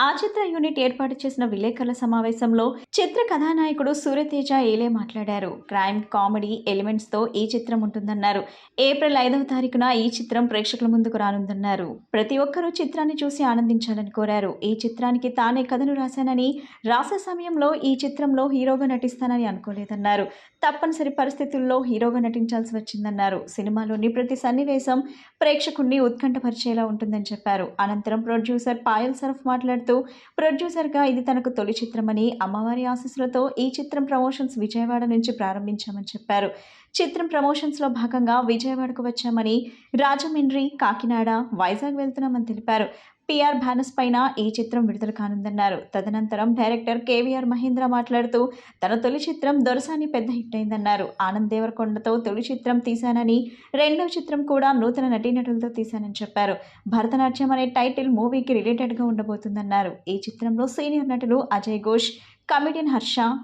ఆ చిత్ర యూనిట్ ఏర్పాటు చేసిన విలేకరుల సమావేశంలో చిత్ర కథానాయకుడు సూర్యతేజ ఈలే మాట్లాడారు. క్రైమ్ కామెడీ ఎలిమెంట్స్ తో ఈ చిత్రం ఉంటుందన్నారు. ఏప్రిల్ 5వ తారీఖున ఈ చిత్రం ప్రేక్షకుల ముందుకు రానుందన్నారు. ప్రతి ఒక్కరూ చిత్రాన్ని చూసి ఆనందించాలని కోరారు. ఈ చిత్రానికి తానే కథను రాశానని, రాసే సమయంలో ఈ చిత్రంలో హీరోగా నటిస్తానని అనుకోలేదన్నారు. తప్పనిసరి పరిస్థితుల్లో హీరోగా నటించాల్సి వచ్చిందన్నారు. సినిమాలోని ప్రతి సన్నివేశం ప్రేక్షకుడిని ఉత్కంఠపరిచేలా ఉంటుందని చెప్పారు. అనంతరం ప్రొడ్యూసర్ పాయల్ సరఫ్ మాట్లాడుతూ, ప్రొడ్యూసర్గా ఇది తనకు తొలి చిత్రమని, అమ్మవారి ఆశీస్సులతో ఈ చిత్రం ప్రమోషన్స్ విజయవాడ నుంచి ప్రారంభించామని చెప్పారు. చిత్రం ప్రమోషన్స్లో భాగంగా విజయవాడకు వచ్చామని, రాజమండ్రి, కాకినాడ, వైజాగ్ వెళ్తున్నామని తెలిపారు. పిఆర్ బ్యానర్స్ పైన ఈ చిత్రం విడుదల కానుందన్నారు. తదనంతరం డైరెక్టర్ కేవీఆర్ మహేంద్ర మాట్లాడుతూ, తన తొలి చిత్రం దొరసాని పెద్ద హిట్ అయిందన్నారు. ఆనంద్ దేవరకొండతో తొలి చిత్రం తీశానని, రెండవ చిత్రం కూడా నూతన నటీనటులతో తీశానని చెప్పారు. భరతనాట్యం అనే టైటిల్ మూవీకి రిలేటెడ్గా ఉండబోతుందన్నారు. ఈ చిత్రంలో సీనియర్ నటులు అజయ్ ఘోష్, కమెడియన్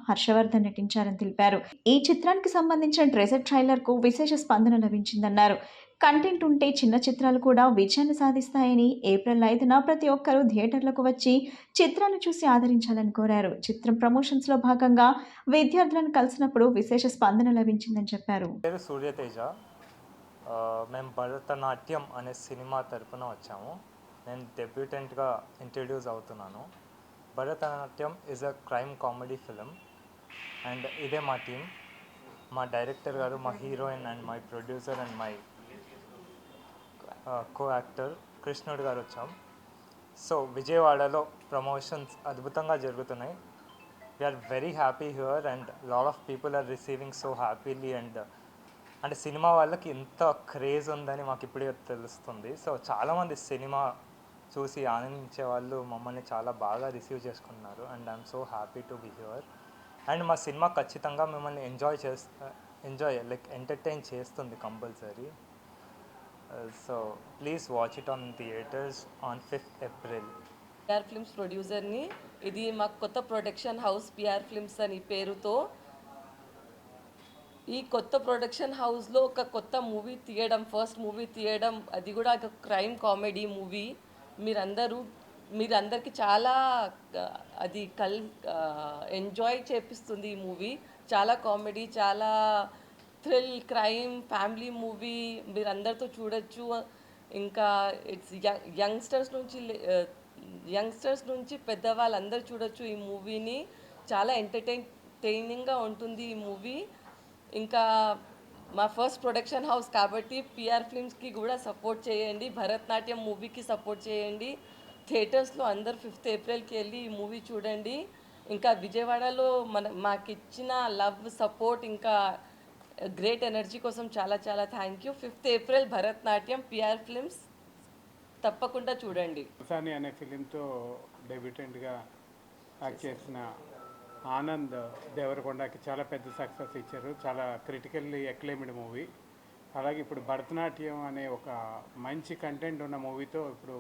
హర్షవర్ధన్ నటించారని తెలిపారు. ఈ చిత్రానికి సంబంధించిన ట్రేజర్ ట్రైలర్ కు విశేష స్పందన లభించిందన్నారు. కంటెంట్ ఉంటే చిన్న చిత్రాలు కూడా విజయాన్ని సాధిస్తాయని, ఏప్రిల్ 5న ప్రతి ఒక్కరూ థియేటర్లకు వచ్చి చిత్రాన్ని చూసి ఆదరించాలని కోరారు. చిత్రం ప్రమోషన్స్ లో భాగంగా విద్యార్థులను కలిసినప్పుడు విశేష స్పందన లభించిందని చెప్పారు. సూర్యతేజ, మేము భరతనాట్యం అనే సినిమా తరపున వచ్చాము. నేను డెబ్యూటెంట్గా ఇంట్రడ్యూస్ అవుతున్నాను. Bharatanatyam is a crime comedy film and ఇదే మా టీం, మా డైరెక్టర్ గారు, మా heroine and my producer and my co actor Krishnudu గారు వచ్చాం. సో విజయవాడలో ప్రమోషన్స్ అద్భుతంగా జరుగుతున్నాయి. We are very happy here and lot of people are receiving so happily and అంటే సినిమా వాళ్ళకి ఇంత క్రేజ్ ఉందని మాకు ఇప్పుడే తెలుస్తుంది. సో చాలామంది సినిమా చూసి ఆనందించే వాళ్ళు మమ్మల్ని చాలా బాగా రిసీవ్ చేసుకున్నారు and I'm so happy to be here. And మా సినిమా ఖచ్చితంగా మిమ్మల్ని ఎంజాయ్ లైక్ ఎంటర్టైన్ చేస్తుంది compulsory. So please watch it on theatres on 5th April. PR films ప్రొడ్యూసర్ని. ఇది మాకు కొత్త ప్రొడక్షన్ హౌస్ పిఆర్ ఫిల్మ్స్ అని పేరుతో. ఈ కొత్త ప్రొడక్షన్ హౌస్లో ఒక కొత్త మూవీ తీయడం, ఫస్ట్ మూవీ తీయడం, అది కూడా ఒక క్రైమ్ కామెడీ మూవీ. మీరందరికీ చాలా అది ఎంజాయ్ చేపిస్తుంది ఈ మూవీ. చాలా కామెడీ, చాలా థ్రిల్, క్రైమ్, ఫ్యామిలీ మూవీ మీరందరితో చూడొచ్చు. ఇంకా ఇట్స్ యంగ్స్టర్స్ నుంచి పెద్దవాళ్ళందరూ చూడొచ్చు ఈ మూవీని. చాలా ఎంటర్టైనింగ్గా ఉంటుంది ఈ మూవీ. ఇంకా మా ఫస్ట్ ప్రొడక్షన్ హౌస్ కాబట్టి పిఆర్ ఫిల్మ్స్కి కూడా సపోర్ట్ చేయండి, భరతనాట్యం మూవీకి సపోర్ట్ చేయండి. థియేటర్స్లో అందరు 5th ఏప్రిల్కి వెళ్ళి ఈ మూవీ చూడండి. ఇంకా విజయవాడలో మాకు ఇచ్చిన లవ్, సపోర్ట్, ఇంకా గ్రేట్ ఎనర్జీ కోసం చాలా చాలా thank you. 5th April Bharatanatyam, PR films తప్పకుండా చూడండి. సాని అనే ఫిలింతో డెబ్యూటెంట్గా యాక్ట్ చేసిన ఆనంద్ దేవరకొండకి చాలా పెద్ద సక్సెస్ ఇచ్చారు. చాలా క్రిటికల్లీ అక్లైమ్డ్ మూవీ. అలాగే ఇప్పుడు భరతనాట్యం అనే ఒక మంచి కంటెంట్ ఉన్న మూవీతో ఇప్పుడు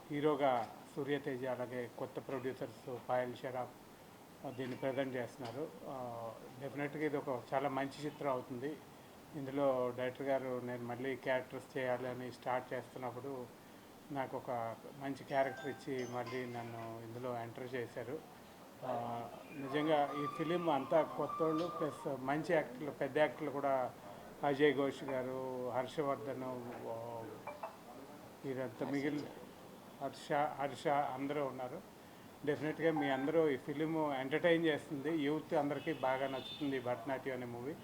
హీరోగా సూర్యతేజ, అలాగే కొత్త ప్రొడ్యూసర్స్ పాయల్ షరాఫ్ దీన్ని ప్రజెంట్ చేస్తున్నారు. డెఫినెట్గా ఇది ఒక చాలా మంచి చిత్రం అవుతుంది. ఇందులో డైరెక్టర్ గారు నేను మళ్ళీ క్యారెక్టర్స్ చేయాలని స్టార్ట్ చేస్తున్నప్పుడు నాకు ఒక మంచి క్యారెక్టర్ ఇచ్చి మళ్ళీ నన్ను ఇందులో ఎంటర్ చేశారు. నిజంగా ఈ ఫిలిం అంతా కొత్త వాళ్ళు ప్లస్ మంచి యాక్టర్లు, పెద్ద యాక్టర్లు కూడా అజయ్ ఘోష్ గారు, హర్షవర్ధన్, వీరంతా మిగిలిన హర్ష అందరూ ఉన్నారు. డెఫినెట్గా మీ అందరూ ఈ ఫిలిం ఎంటర్టైన్ చేస్తుంది, యూత్ అందరికీ బాగా నచ్చుతుంది భరతనాట్యం అనే మూవీ.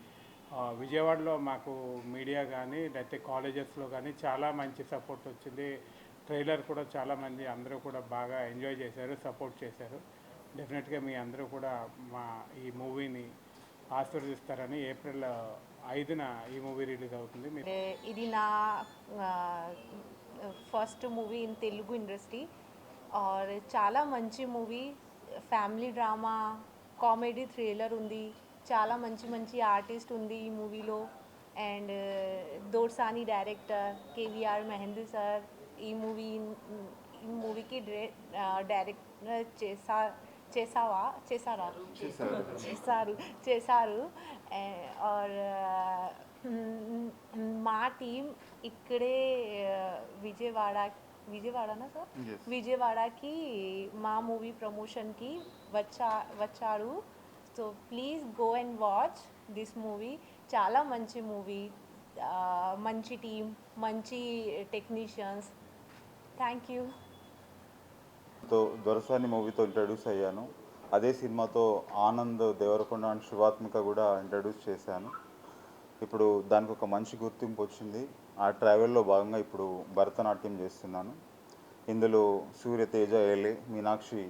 విజయవాడలో మాకు మీడియా కానీ లేకపోతే కాలేజెస్లో కానీ చాలా మంచి సపోర్ట్ వచ్చింది. ట్రైలర్ కూడా చాలామంది అందరూ కూడా బాగా ఎంజాయ్ చేశారు, సపోర్ట్ చేశారు. డెఫినెట్గా మీ అందరూ కూడా మా ఈ మూవీని ఆశీర్వదిస్తారని. ఏప్రిల్ 5న ఈ మూవీ రిలీజ్ అవుతుంది. ఇది నా first movie in Telugu industry. और చాలా మంచి movie, family drama, comedy, thriller ఉంది. చాలా మంచి మంచి ఆర్టిస్ట్ ఉంది ఈ మూవీలో. And Dorasani director KVR Mahendra sir ఈ మూవీకి డైరెక్ట్ చేశారు. और మా టీం ఇక్కడే విజయవాడనా సార్, విజయవాడకి మా మూవీ ప్రమోషన్కి వచ్చారు. So please go and watch this movie. చాలా మంచి మూవీ, మంచి టీం, మంచి టెక్నీషియన్స్. Thank you. దొరసాని మూవీతో ఇంట్రడ్యూస్ అయ్యాను. అదే సినిమాతో ఆనంద్ దేవరకొండ అండ్ శివాత్మిక కూడా ఇంట్రడ్యూస్ చేశాను. ఇప్పుడు దానికి ఒక మంచి గుర్తింపు వచ్చింది. ఆ ట్రావెల్లో భాగంగా ఇప్పుడు భరతనాట్యం చేస్తున్నాను. ఇందులో సూర్యతేజ, ఏలే, మీనాక్షి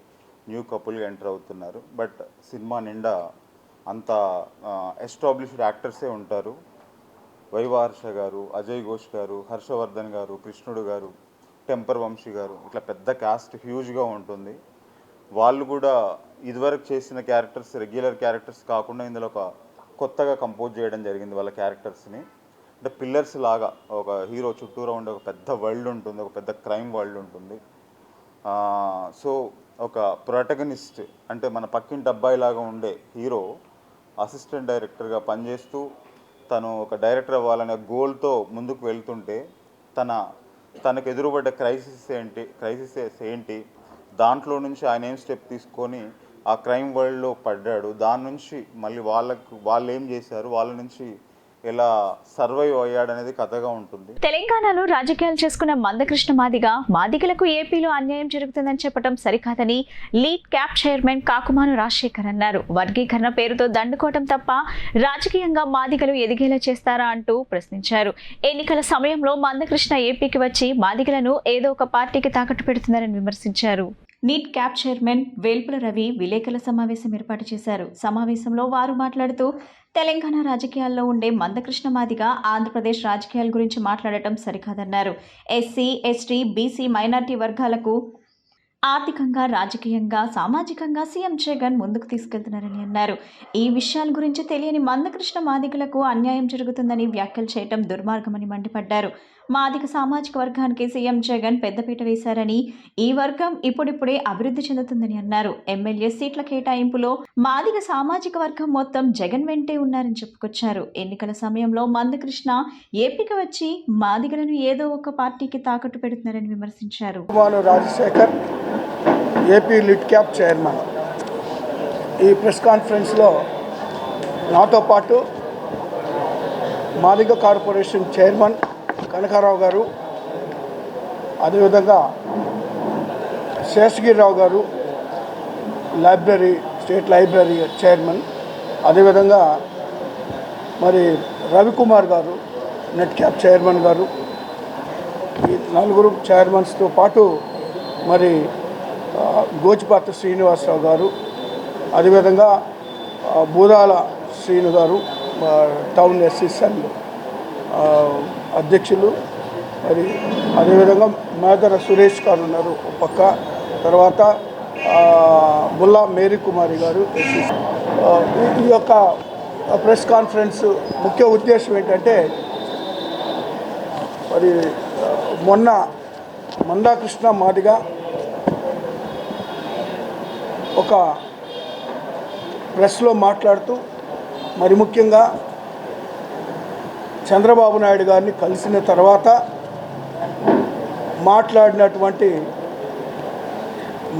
న్యూ కపుల్గా ఎంటర్ అవుతున్నారు. బట్ సినిమా నిండా అంతా ఎస్టాబ్లిష్డ్ యాక్టర్సే ఉంటారు. వైవాహర్ష గారు, అజయ్ ఘోష్ గారు, హర్షవర్ధన్ గారు, కృష్ణుడు గారు, టెంపర్ వంశీ గారు, ఇట్లా పెద్ద క్యాస్ట్ హ్యూజ్గా ఉంటుంది. వాళ్ళు కూడా ఇదివరకు చేసిన క్యారెక్టర్స్, రెగ్యులర్ క్యారెక్టర్స్ కాకుండా ఇందులో ఒక కొత్తగా కంపోజ్ చేయడం జరిగింది వాళ్ళ క్యారెక్టర్స్ని. అంటే పిల్లర్స్ లాగా ఒక హీరో చుట్టూరా ఉండే ఒక పెద్ద వరల్డ్ ఉంటుంది, ఒక పెద్ద క్రైమ్ వరల్డ్ ఉంటుంది. సో ఒక ప్రొటగనిస్ట్ అంటే మన పక్కింటి అబ్బాయి లాగా ఉండే హీరో అసిస్టెంట్ డైరెక్టర్గా పనిచేస్తూ తను ఒక డైరెక్టర్ అవ్వాలనే గోల్తో ముందుకు వెళ్తుంటే తనకు ఎదురుపడ్డ క్రైసిసెస్ ఏంటి, దాంట్లో నుంచి ఆయన ఏం స్టెప్ తీసుకొని ఆ క్రైమ్ వరల్డ్లో పడ్డాడు, దాని నుంచి మళ్ళీ వాళ్ళు ఏం చేశారు, వాళ్ళ నుంచి ఎలా సర్వైవ్ అయ్యాడనేది కథగా ఉంటుంది. తెలంగాణలో రాజకీయాలు చేసుకున్న మందకృష్ణ మాదిగలకు ఏపీలో అన్యాయం జరుగుతుందని చెప్పడం సరికాదని lead cap chairman Kakumanu Rajasekhar అన్నారు. వర్గీకరణ పేరుతో దండుకోవటం తప్ప రాజకీయంగా మాదిగలు ఎదిగేలా చేస్తారా అంటూ ప్రశ్నించారు. ఎన్నికల సమయంలో మందకృష్ణ ఏపీకి వచ్చి మాదిగలను ఏదో ఒక పార్టీకి తాకట్టు పెడుతున్నారని విమర్శించారు. Neat cap chairman Velpula Ravi విలేకరుల సమావేశం ఏర్పాటు చేశారు. సమావేశంలో వారు మాట్లాడుతూ తెలంగాణ రాజకీయాల్లో ఉండే మందకృష్ణ మాదిగ ఆంధ్రప్రదేశ్ రాజకీయాల గురించి మాట్లాడటం సరికాదన్నారు. ఎస్సీ, ఎస్టీ, బీసీ, మైనార్టీ వర్గాలకు ఆర్థికంగా, రాజకీయంగా, సామాజికంగా సీఎం జగన్ ముందుకు తీసుకెళ్తున్నారని అన్నారు. ఈ విషయాల గురించి తెలియని మందకృష్ణ మాదిగలకు అన్యాయం జరుగుతుందని వ్యాఖ్యలు చేయడం దుర్మార్గమని మండిపడ్డారు. మాదిగ సామాజిక వర్గానికి సీఎం జగన్ పెద్దపీట వేశారని, ఈ వర్గం ఇప్పుడిప్పుడే అభివృద్ధి చెందుతుందని అన్నారు. ఎమ్మెల్యే సీట్ల కేటాయింపులో మాదిగ సామాజిక వర్గం మొత్తం జగన్ వెంటే ఉన్నారని చెప్పుకొచ్చారు. ఎన్నికల సమయంలో మందకృష్ణ ఏపీకి వచ్చి మాదిగలను ఏదో ఒక పార్టీకి తాకట్టు పెడుతున్నారని విమర్శించారు. Rajasekhar AP lid cap chairman ఈ ప్రెస్ కాన్ఫరెన్స్లో నాతో పాటు మాదిగ కార్పొరేషన్ చైర్మన్ కనకారావు గారు, అదేవిధంగా శేషగిరిరావు గారు స్టేట్ లైబ్రరీ చైర్మన్, అదేవిధంగా మరి రవికుమార్ గారు నెట్ క్యాప్ చైర్మన్ గారు, ఈ నలుగురు చైర్మన్స్తో పాటు మరి గోచిపాత్ర శ్రీనివాసరావు గారు, అదేవిధంగా బూదాల శ్రీను గారు టౌన్ ఎస్ఎస్ఎల్ అధ్యక్షులు, మరి అదేవిధంగా మేదర సురేష్ గారు ఉన్నారు ఒక పక్క, తర్వాత బుల్లా మేరీ కుమారి గారు. ఈ యొక్క ప్రెస్ కాన్ఫరెన్స్ ముఖ్య ఉద్దేశం ఏంటంటే, మరి మొన్న మందాకృష్ణ మాదిగ ఒక ప్రెస్లో మాట్లాడుతూ మరి ముఖ్యంగా చంద్రబాబు నాయుడు గారిని కలిసిన తర్వాత మాట్లాడినటువంటి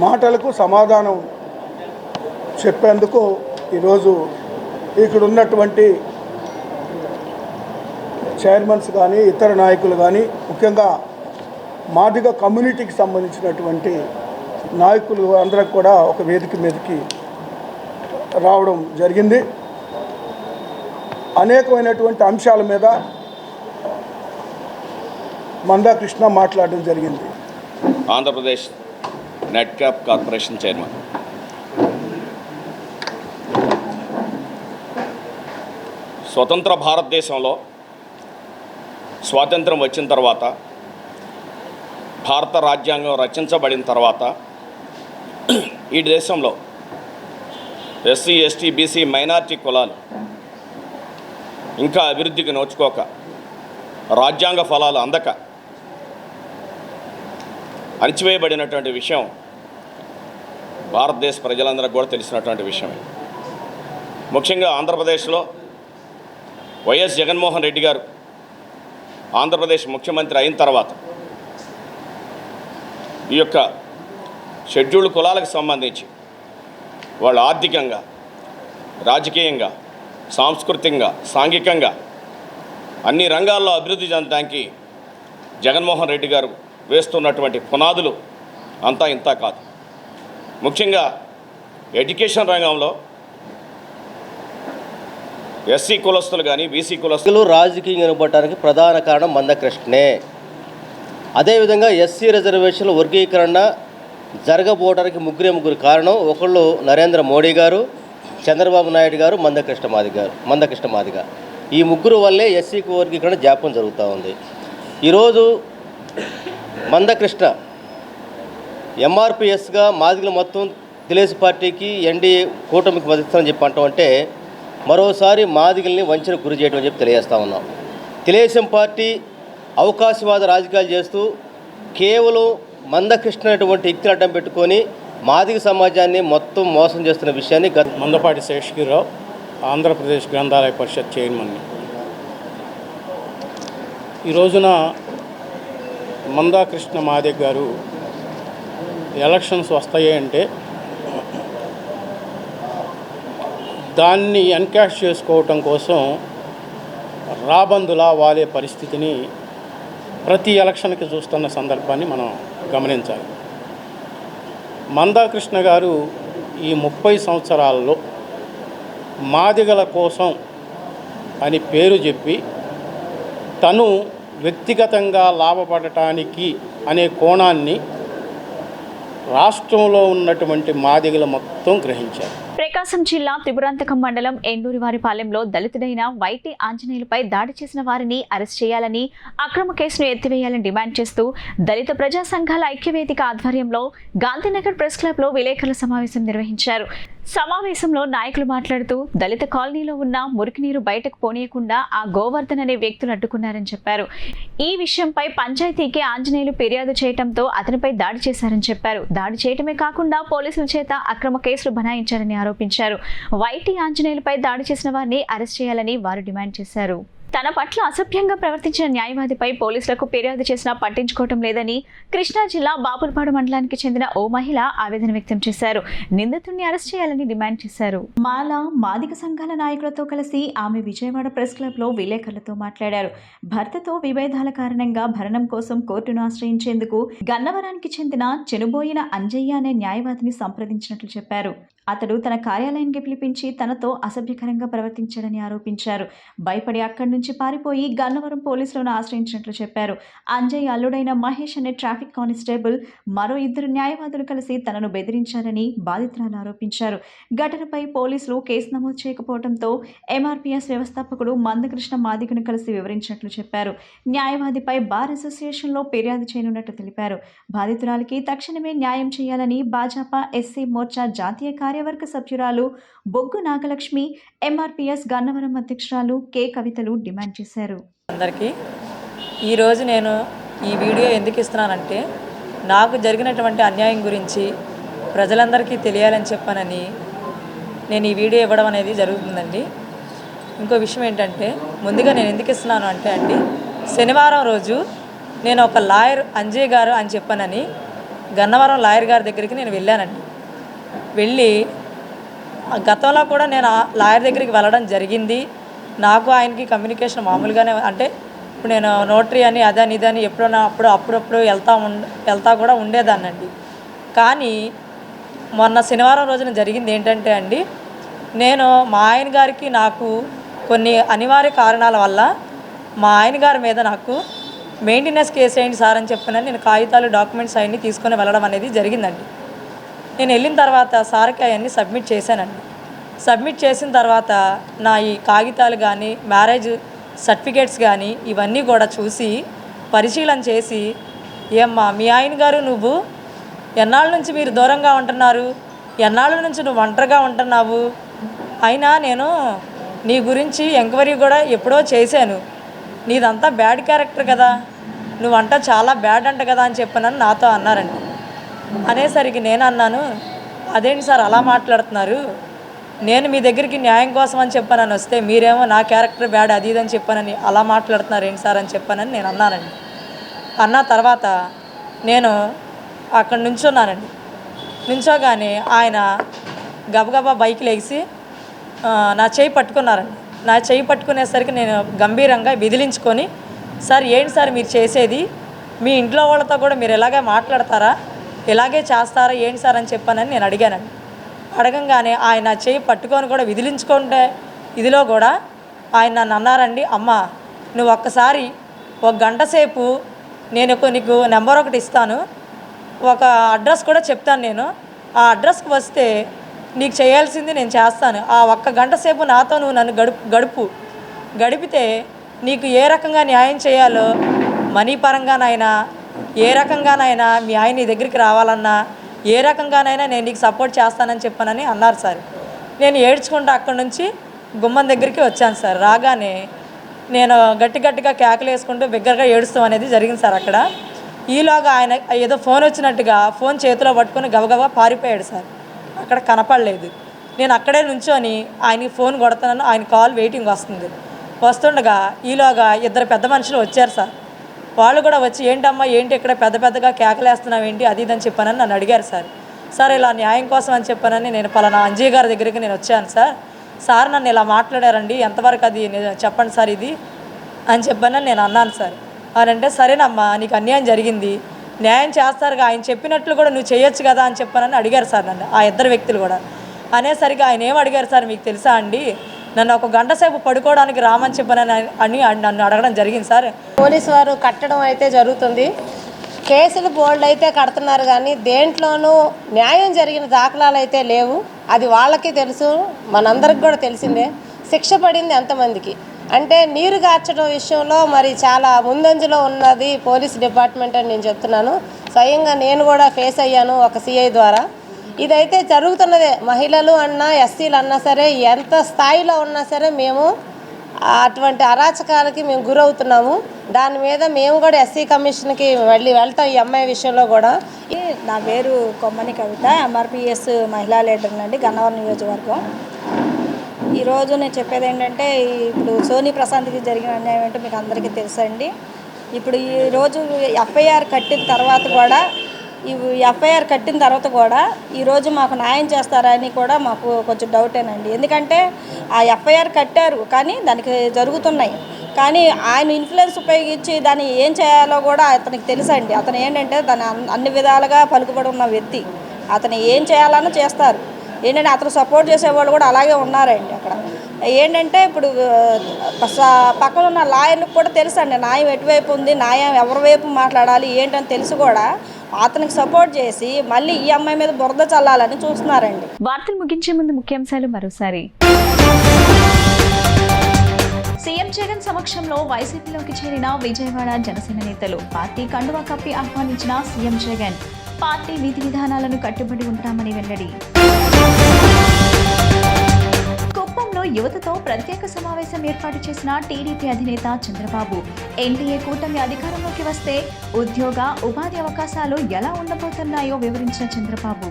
మాటలకు సమాధానం చెప్పేందుకు ఈరోజు ఇక్కడ ఉన్నటువంటి చైర్మన్స్ కానీ ఇతర నాయకులు కానీ, ముఖ్యంగా మాదిగ కమ్యూనిటీకి సంబంధించినటువంటి నాయకులు అందరం కూడా ఒక వేదిక మీదకి రావడం జరిగింది. అనేకమైనటువంటి అంశాల మీద మందాకృష్ణ మాట్లాడడం జరిగింది. Andhra Pradesh net cap corporation chairman. స్వతంత్ర భారతదేశంలో స్వాతంత్రం వచ్చిన తర్వాత, భారత రాజ్యాంగం రచించబడిన తర్వాత ఈ దేశంలో ఎస్సీ, ఎస్టీ, బీసీ, మైనారిటీ కులాలు ఇంకా అభివృద్ధికి నోచుకోక, రాజ్యాంగ ఫలాలు అందక అణిచివేయబడినటువంటి విషయం భారతదేశ ప్రజలందరికీ కూడా తెలిసినటువంటి విషయమే. ముఖ్యంగా ఆంధ్రప్రదేశ్లో వైఎస్ జగన్మోహన్ రెడ్డి గారు ఆంధ్రప్రదేశ్ ముఖ్యమంత్రి అయిన తర్వాత ఈ యొక్క షెడ్యూల్డ్ కులాలకు సంబంధించి వాళ్ళు ఆర్థికంగా, రాజకీయంగా, సాంస్కృతికంగా, సాంఘికంగా అన్ని రంగాల్లో అభివృద్ధి చెందడానికి జగన్మోహన్ రెడ్డి గారు వేస్తున్నటువంటి పునాదులు అంతా ఇంత కాదు. ముఖ్యంగా ఎడ్యుకేషన్ రంగంలో ఎస్సీ కులస్తులు కానీ, బీసీ కులస్తులు రాజకీయంగా నిలబడటానికి ప్రధాన కారణం మందకృష్ణే. అదేవిధంగా ఎస్సీ రిజర్వేషన్ల వర్గీకరణ జరగబోవడానికి ముగ్గురు కారణం. ఒకళ్ళు నరేంద్ర మోడీ గారు, చంద్రబాబు నాయుడు గారు, మందకృష్ణ మాదిగ. ఈ ముగ్గురు వల్లే ఎస్సీకి వర్గీకరణ జాప్యం జరుగుతూ ఉంది. ఈరోజు మందకృష్ణ ఎంఆర్పిఎస్గా మాదిగలు మొత్తం తెలుగుదేశం పార్టీకి ఎన్డీఏ కూటమికి మద్దతుని చెప్పి అంటామంటే మరోసారి మాదిగల్ని వంచనకు గురి చేయడం అని చెప్పి తెలియజేస్తూ ఉన్నాం. తెలుగుదేశం పార్టీ అవకాశవాద రాజకీయాలు చేస్తూ కేవలం మందకృష్ణ అటువంటి వ్యక్తిని అడ్డం పెట్టుకొని మాదిగ సమాజాన్ని మొత్తం మోసం చేస్తున్న విషయాన్ని మందపాటి శేషగిరిరావు, ఆంధ్రప్రదేశ్ గ్రంథాలయ పరిషత్ చైర్మన్. ఈ రోజున మందాకృష్ణ మాదిగ గారు ఎలక్షన్స్ వస్తాయి అంటే దాన్ని ఎన్కాష్ చేసుకోవటం కోసం రాబందులా వాలే పరిస్థితిని ప్రతి ఎలక్షన్కి చూస్తున్న సందర్భాన్ని మనం గమనించాలి. మందాకృష్ణ గారు ఈ 30 సంవత్సరాల్లో మాదిగల కోసం అని పేరు చెప్పి తను వ్యక్తిగతంగా లాభపడటానికి అనే కోణాన్ని రాష్ట్రంలో ఉన్నటువంటి మాదిగలు మొత్తం గ్రహించారు. ప్రకాశం జిల్లా త్రిపురాంతకం మండలం ఎండూరివారిపాలెంలో దళితుడైన వైటి ఆంజనేయులపై దాడి చేసిన వారిని అరెస్ట్ చేయాలని, అక్రమ కేసును ఎత్తివేయాలని డిమాండ్ చేస్తూ దళిత ప్రజా సంఘాల ఐక్యవేదిక ఆధ్వర్యంలో గాంధీనగర్ ప్రెస్ క్లబ్లో విలేకరుల సమావేశం నిర్వహించారు. సమావేశంలో నాయకులు మాట్లాడుతూ దళిత కాలనీలో ఉన్న మురికి నీరు బయటకు పోనీయకుండా ఆ గోవర్ధన్ అనే వ్యక్తులు అడ్డుకున్నారని చెప్పారు. ఈ విషయంపై పంచాయతీకి ఆంజనేయులు ఫిర్యాదు చేయడంతో అతనిపై దాడి చేశారని చెప్పారు. దాడి చేయటమే కాకుండా పోలీసుల చేత అక్రమ కేసులు బనాయించారని ఆరోపించారు. వైటి ఆంజనేయులపై దాడి చేసిన వారిని అరెస్ట్ చేయాలని వారు డిమాండ్ చేశారు. తన పట్ల అసభ్యంగా ప్రవర్తించిన న్యాయవాదిపై పోలీసులకు ఫిర్యాదు చేసినా పట్టించుకోవటం లేదని కృష్ణా జిల్లా బాపులపాడు మండలానికి చెందిన ఓ మహిళ ఆవేదన వ్యక్తం చేశారు. నిందితుడిని అరెస్ట్ చేయాలని డిమాండ్ చేశారు. మాల మాదిక సంఘాల నాయకులతో కలిసి ఆమె విజయవాడ ప్రెస్ క్లబ్లో విలేకరులతో మాట్లాడారు. భర్తతో విభేదాల కారణంగా భరణం కోసం కోర్టును ఆశ్రయించేందుకు గన్నవరానికి చెందిన చెనుబోయిన అంజయ్య అనే న్యాయవాదిని సంప్రదించినట్లు చెప్పారు. అతడు తన కార్యాలయానికి పిలిపించి తనతో అసభ్యకరంగా ప్రవర్తించాడని ఆరోపించారు. భయపడి అక్కడి నుంచి పారిపోయి గన్నవరం పోలీసులను ఆశ్రయించినట్లు చెప్పారు. అంజయ్ అల్లుడైన మహేష్ అనే ట్రాఫిక్ కానిస్టేబుల్ మరో 2 న్యాయవాదులు కలిసి తనను బెదిరించారని బాధితురాలు ఆరోపించారు. ఘటనపై పోలీసులు కేసు నమోదు చేయకపోవడంతో ఎంఆర్పీఎస్ వ్యవస్థాపకుడు మందకృష్ణ మాదిగను కలిసి వివరించినట్లు చెప్పారు. న్యాయవాదిపై బార్ అసోసియేషన్లో ఫిర్యాదు చేయనున్నట్లు తెలిపారు. బాధితురాలికి తక్షణమే న్యాయం చేయాలని భాజపా ఎస్సీ మోర్చా జాతీయ కార్యవర్గ సభ్యురాలు బొగ్గు నాగలక్ష్మి, ఎంఆర్పీఎస్ గన్నవరం అధ్యక్షురాలు కె కవితలు డిమాండ్ చేశారు. అందరికీ ఈరోజు నేను ఈ వీడియో ఎందుకు ఇస్తున్నానంటే, నాకు జరిగినటువంటి అన్యాయం గురించి ప్రజలందరికీ తెలియాలని చెప్పానని నేను ఈ వీడియో ఇవ్వడం అనేది జరుగుతుందండి. ఇంకో విషయం ఏంటంటే, ముందుగా నేను ఎందుకు ఇస్తున్నాను అంటే అండి, శనివారం రోజు నేను ఒక లాయర్ అంజయ్ గారు అని చెప్పానని గన్నవరం లాయర్ గారి దగ్గరికి నేను వెళ్ళానండి. వెళ్ళి గతంలో కూడా నేను లాయర్ దగ్గరికి వెళ్ళడం జరిగింది. నాకు ఆయనకి కమ్యూనికేషన్ మామూలుగానే, అంటే ఇప్పుడు నేను నోటరీ అని అదని ఇదని ఎప్పుడైనా అప్పుడప్పుడు వెళ్తా కూడా ఉండేదాన్నండి. కానీ మొన్న శనివారం రోజున జరిగింది ఏంటంటే అండి, నేను మా ఆయన గారికి నాకు కొన్ని అనివార్య కారణాల వల్ల మా ఆయన గారి మీద నాకు మెయింటెనెన్స్ కేసు వేయండి సార్ అని చెప్పినని నేను కాగితాలు డాక్యుమెంట్స్ అవన్నీ తీసుకొని వెళ్ళడం అనేది జరిగిందండి. నేను వెళ్ళిన తర్వాత సార్కి అవన్నీ సబ్మిట్ చేశానండి. సబ్మిట్ చేసిన తర్వాత నా ఈ కాగితాలు కానీ మ్యారేజ్ సర్టిఫికేట్స్ కానీ ఇవన్నీ కూడా చూసి పరిశీలన చేసి, ఏమ్మా మీ ఆయన గారు నువ్వు ఎన్నాళ్ళ నుంచి మీరు దూరంగా ఉంటున్నారు, ఎన్నాళ్ళ నుంచి నువ్వు ఒంటరిగా ఉంటున్నావు, అయినా నేను నీ గురించి ఎంక్వైరీ కూడా ఎప్పుడో చేశాను, నీదంతా బ్యాడ్ క్యారెక్టర్ కదా, నువ్వంట చాలా బ్యాడ్ అంట కదా అని చెప్పానని నాతో అన్నారండి. అనేసరికి నేను అన్నాను, అదేంటి సార్ అలా మాట్లాడుతున్నారు, నేను మీ దగ్గరికి న్యాయం కోసం అని చెప్పానని వస్తే మీరేమో నా క్యారెక్టర్ బ్యాడ్ అది ఇదని చెప్పానని అలా మాట్లాడుతున్నారు ఏంటి సార్ అని చెప్పానని నేను అన్నానండి. అన్న తర్వాత నేను అక్కడ నుంచున్నానండి. నుంచోగానే ఆయన గబగబా బైక్ లేచి నా చేయి పట్టుకున్నారండి. నా చేయి పట్టుకునేసరికి నేను గంభీరంగా విదిలించుకొని, సార్ ఏంటి సార్ మీరు చేసేది, మీ ఇంట్లో వాళ్ళతో కూడా మీరు ఇలాగే మాట్లాడతారా, ఇలాగే చేస్తారా ఏంటి సార్ అని చెప్పానని నేను అడిగానండి. అడగంగానే ఆయన చేయి పట్టుకొని కూడా విదిలించుకుంటే ఇదిలో కూడా ఆయన నన్ను అన్నారండి, అమ్మ నువ్వు ఒక్కసారి 1 గంట సేపు నేను నీకు నెంబర్ ఒకటి ఇస్తాను, ఒక అడ్రస్ కూడా చెప్తాను, నేను ఆ అడ్రస్కి వస్తే నీకు చేయాల్సింది నేను చేస్తాను, ఆ 1 గంట సేపు నాతో నువ్వు నన్ను గడిపితే నీకు ఏ రకంగా న్యాయం చేయాలో, మనీ పరంగానైనా ఏ రకంగానైనా మీ ఆయన నీ దగ్గరికి రావాలన్నా ఏ రకంగానైనా నేను నీకు సపోర్ట్ చేస్తానని చెప్పానని అన్నారు సార్. నేను ఏడ్చుకుంటూ అక్కడి నుంచి గుమ్మం దగ్గరికి వచ్చాను సార్. రాగానే నేను గట్టిగా కేకలు వేసుకుంటూ బిగ్గరగా ఏడుస్తాం అనేది జరిగింది సార్. అక్కడ ఈలోగా ఆయన ఏదో ఫోన్ వచ్చినట్టుగా ఫోన్ చేతిలో పట్టుకొని గబగబా పారిపోయాడు సార్. అక్కడ కనపడలేదు. నేను అక్కడే నుంచొని ఆయనకి ఫోన్ కొడుతున్నాను, ఆయన కాల్ వెయిటింగ్ వస్తుండగా ఈలోగా 2 పెద్ద మనుషులు వచ్చారు సార్. వాళ్ళు కూడా వచ్చి ఏంటమ్మా ఏంటి ఇక్కడ పెద్దగా కేకలేస్తున్నావు ఏంటి అది ఇదని చెప్పానని నన్ను అడిగారు సార్. సార్ ఇలా న్యాయం కోసం అని చెప్పానని నేను పలానా అంజయ్ గారి దగ్గరికి నేను వచ్చాను సార్ నన్ను ఇలా మాట్లాడారండి, ఎంతవరకు అది చెప్పండి సార్ ఇది అని చెప్పానని నేను అన్నాను సార్. అంటే సరేనమ్మా నీకు అన్యాయం జరిగింది, న్యాయం చేస్తారుగా, ఆయన చెప్పినట్లు కూడా నువ్వు చేయొచ్చు కదా అని చెప్పానని అడిగారు సార్ నన్ను ఆ 2 వ్యక్తులు కూడా. అనేసరికి ఆయన ఏం అడిగారు సార్ మీకు తెలుసా అండి, నన్ను 1 గంట సేపు పడుకోవడానికి రామని చెప్పానని నన్ను అడగడం జరిగింది సార్. పోలీసు వారు కట్టడం అయితే జరుగుతుంది, కేసులు బోల్డ్ అయితే కడుతున్నారు, కానీ దేంట్లోనూ న్యాయం జరిగిన దాఖలాలు అయితే లేవు. అది వాళ్ళకి తెలుసు, మనందరికి కూడా తెలిసిందే. శిక్ష పడింది ఎంతమందికి అంటే నీరు గార్చడం విషయంలో మరి చాలా ముందంజలో ఉన్నది పోలీస్ డిపార్ట్మెంట్ అని నేను చెప్తున్నాను. స్వయంగా నేను కూడా ఫేస్ అయ్యాను ఒక సిఐ ద్వారా. ఇదైతే జరుగుతున్నదే, మహిళలు అన్నా ఎస్సీలు అన్నా సరే ఎంత స్థాయిలో ఉన్నా సరే మేము అటువంటి అరాచకాలకి మేము గురవుతున్నాము. దాని మీద మేము కూడా ఎస్సీ కమిషన్కి వెళ్తాం ఈ అమ్మాయి విషయంలో కూడా. నా పేరు కొమ్మని కవిత, ఎంఆర్పీఎస్ మహిళా లీడర్ అండి, గన్నవరం నియోజకవర్గం. ఈరోజు నేను చెప్పేది ఏంటంటే, ఇప్పుడు సోనీ ప్రశాంత్కి జరిగిన అన్యాయం ఏంటో మీకు అందరికీ తెలుసండి. ఇప్పుడు ఈరోజు ఎఫ్ఐఆర్ కట్టిన తర్వాత కూడా ఈరోజు మాకు న్యాయం చేస్తారని కూడా మాకు కొంచెం డౌటేనండి. ఎందుకంటే ఆ ఎఫ్ఐఆర్ కట్టారు కానీ దానికి జరుగుతున్నాయి, కానీ ఆయన ఇన్ఫ్లుయెన్స్ ఉపయోగించి దాన్ని ఏం చేయాలో కూడా అతనికి తెలుసండి. అతను ఏంటంటే అన్ని విధాలుగా పలుకుబడి ఉన్న వ్యక్తి, అతను ఏం చేయాలన్నా చేస్తారు. ఏంటంటే అతను సపోర్ట్ చేసేవాళ్ళు కూడా అలాగే ఉన్నారండి అక్కడ. ఏంటంటే ఇప్పుడు పక్కన ఉన్న లాయర్లకు కూడా తెలుసు అండి న్యాయం ఎటువైపు ఉంది, న్యాయం ఎవరి వైపు మాట్లాడాలి ఏంటని తెలిసి కూడా అతనికి సపోర్ట్ చేసి మళ్ళీ ఈ అమ్మాయి మీద బురద చల్లాలని చూస్తున్నారండి. వార్తలు ముగించే ముందు ముఖ్యాంశాలు మరోసారి. సీఎం జగన్ సమక్షంలో వైసీపీలోకి చేరిన విజయవాడ జనసేన నేతలు. పార్టీ కండువా కప్పి ఆహ్వానించిన సీఎం జగన్. పార్టీ విధి విధానాలను కట్టుబడి ఉంటామని వెల్లడి. కుప్పంలో యువతతో ప్రత్యేక సమావేశం ఏర్పాటు చేసిన టీడీపీ అధినేత చంద్రబాబు. ఎన్డీఏ కూటమి అధికారంలోకి వస్తే ఉద్యోగ ఉపాధి అవకాశాలు ఎలా ఉండబోతున్నాయో వివరించిన చంద్రబాబు.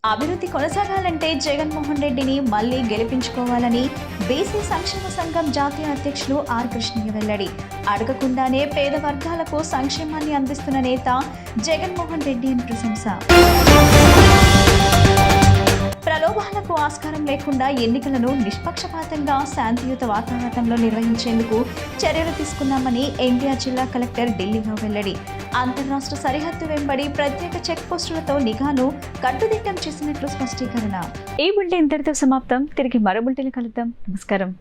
అభివృద్ధి కొనసాగాలంటే జగన్మోహన్ రెడ్డిని మళ్లీ గెలిపించుకోవాలని బీసీ సంక్షేమ సంఘం జాతీయ అధ్యక్షులు ఆర్ కృష్ణయ్య వెల్లడి. అడగకుండానే పేద వర్గాలకు సంక్షేమాన్ని అందిస్తున్న నేత జగన్మోహన్ రెడ్డి అని ప్రశంస. ప్రలోభాలకు ఆస్కారం లేకుండా ఎన్నికలను నిష్పక్షపాతంగా శాంతియుత వాతావరణంలో నిర్వహించేందుకు చర్యలు తీసుకున్నామని ఎన్టీఆర్ జిల్లా కలెక్టర్ ఢిల్లీలో వెల్లడి. అంతర్రాష్ట్ర సరిహద్దు వెంబడి ప్రత్యేక చెక్ పోస్టులతో నిఘాను కట్టుదిట్టం చేసినట్లు స్పష్టీకరణ. ఈ బులెటిన్ ఇంతటితో సమాప్తం. తిరిగి మరో బులెటిన్ కలుద్దాం. నమస్కారం.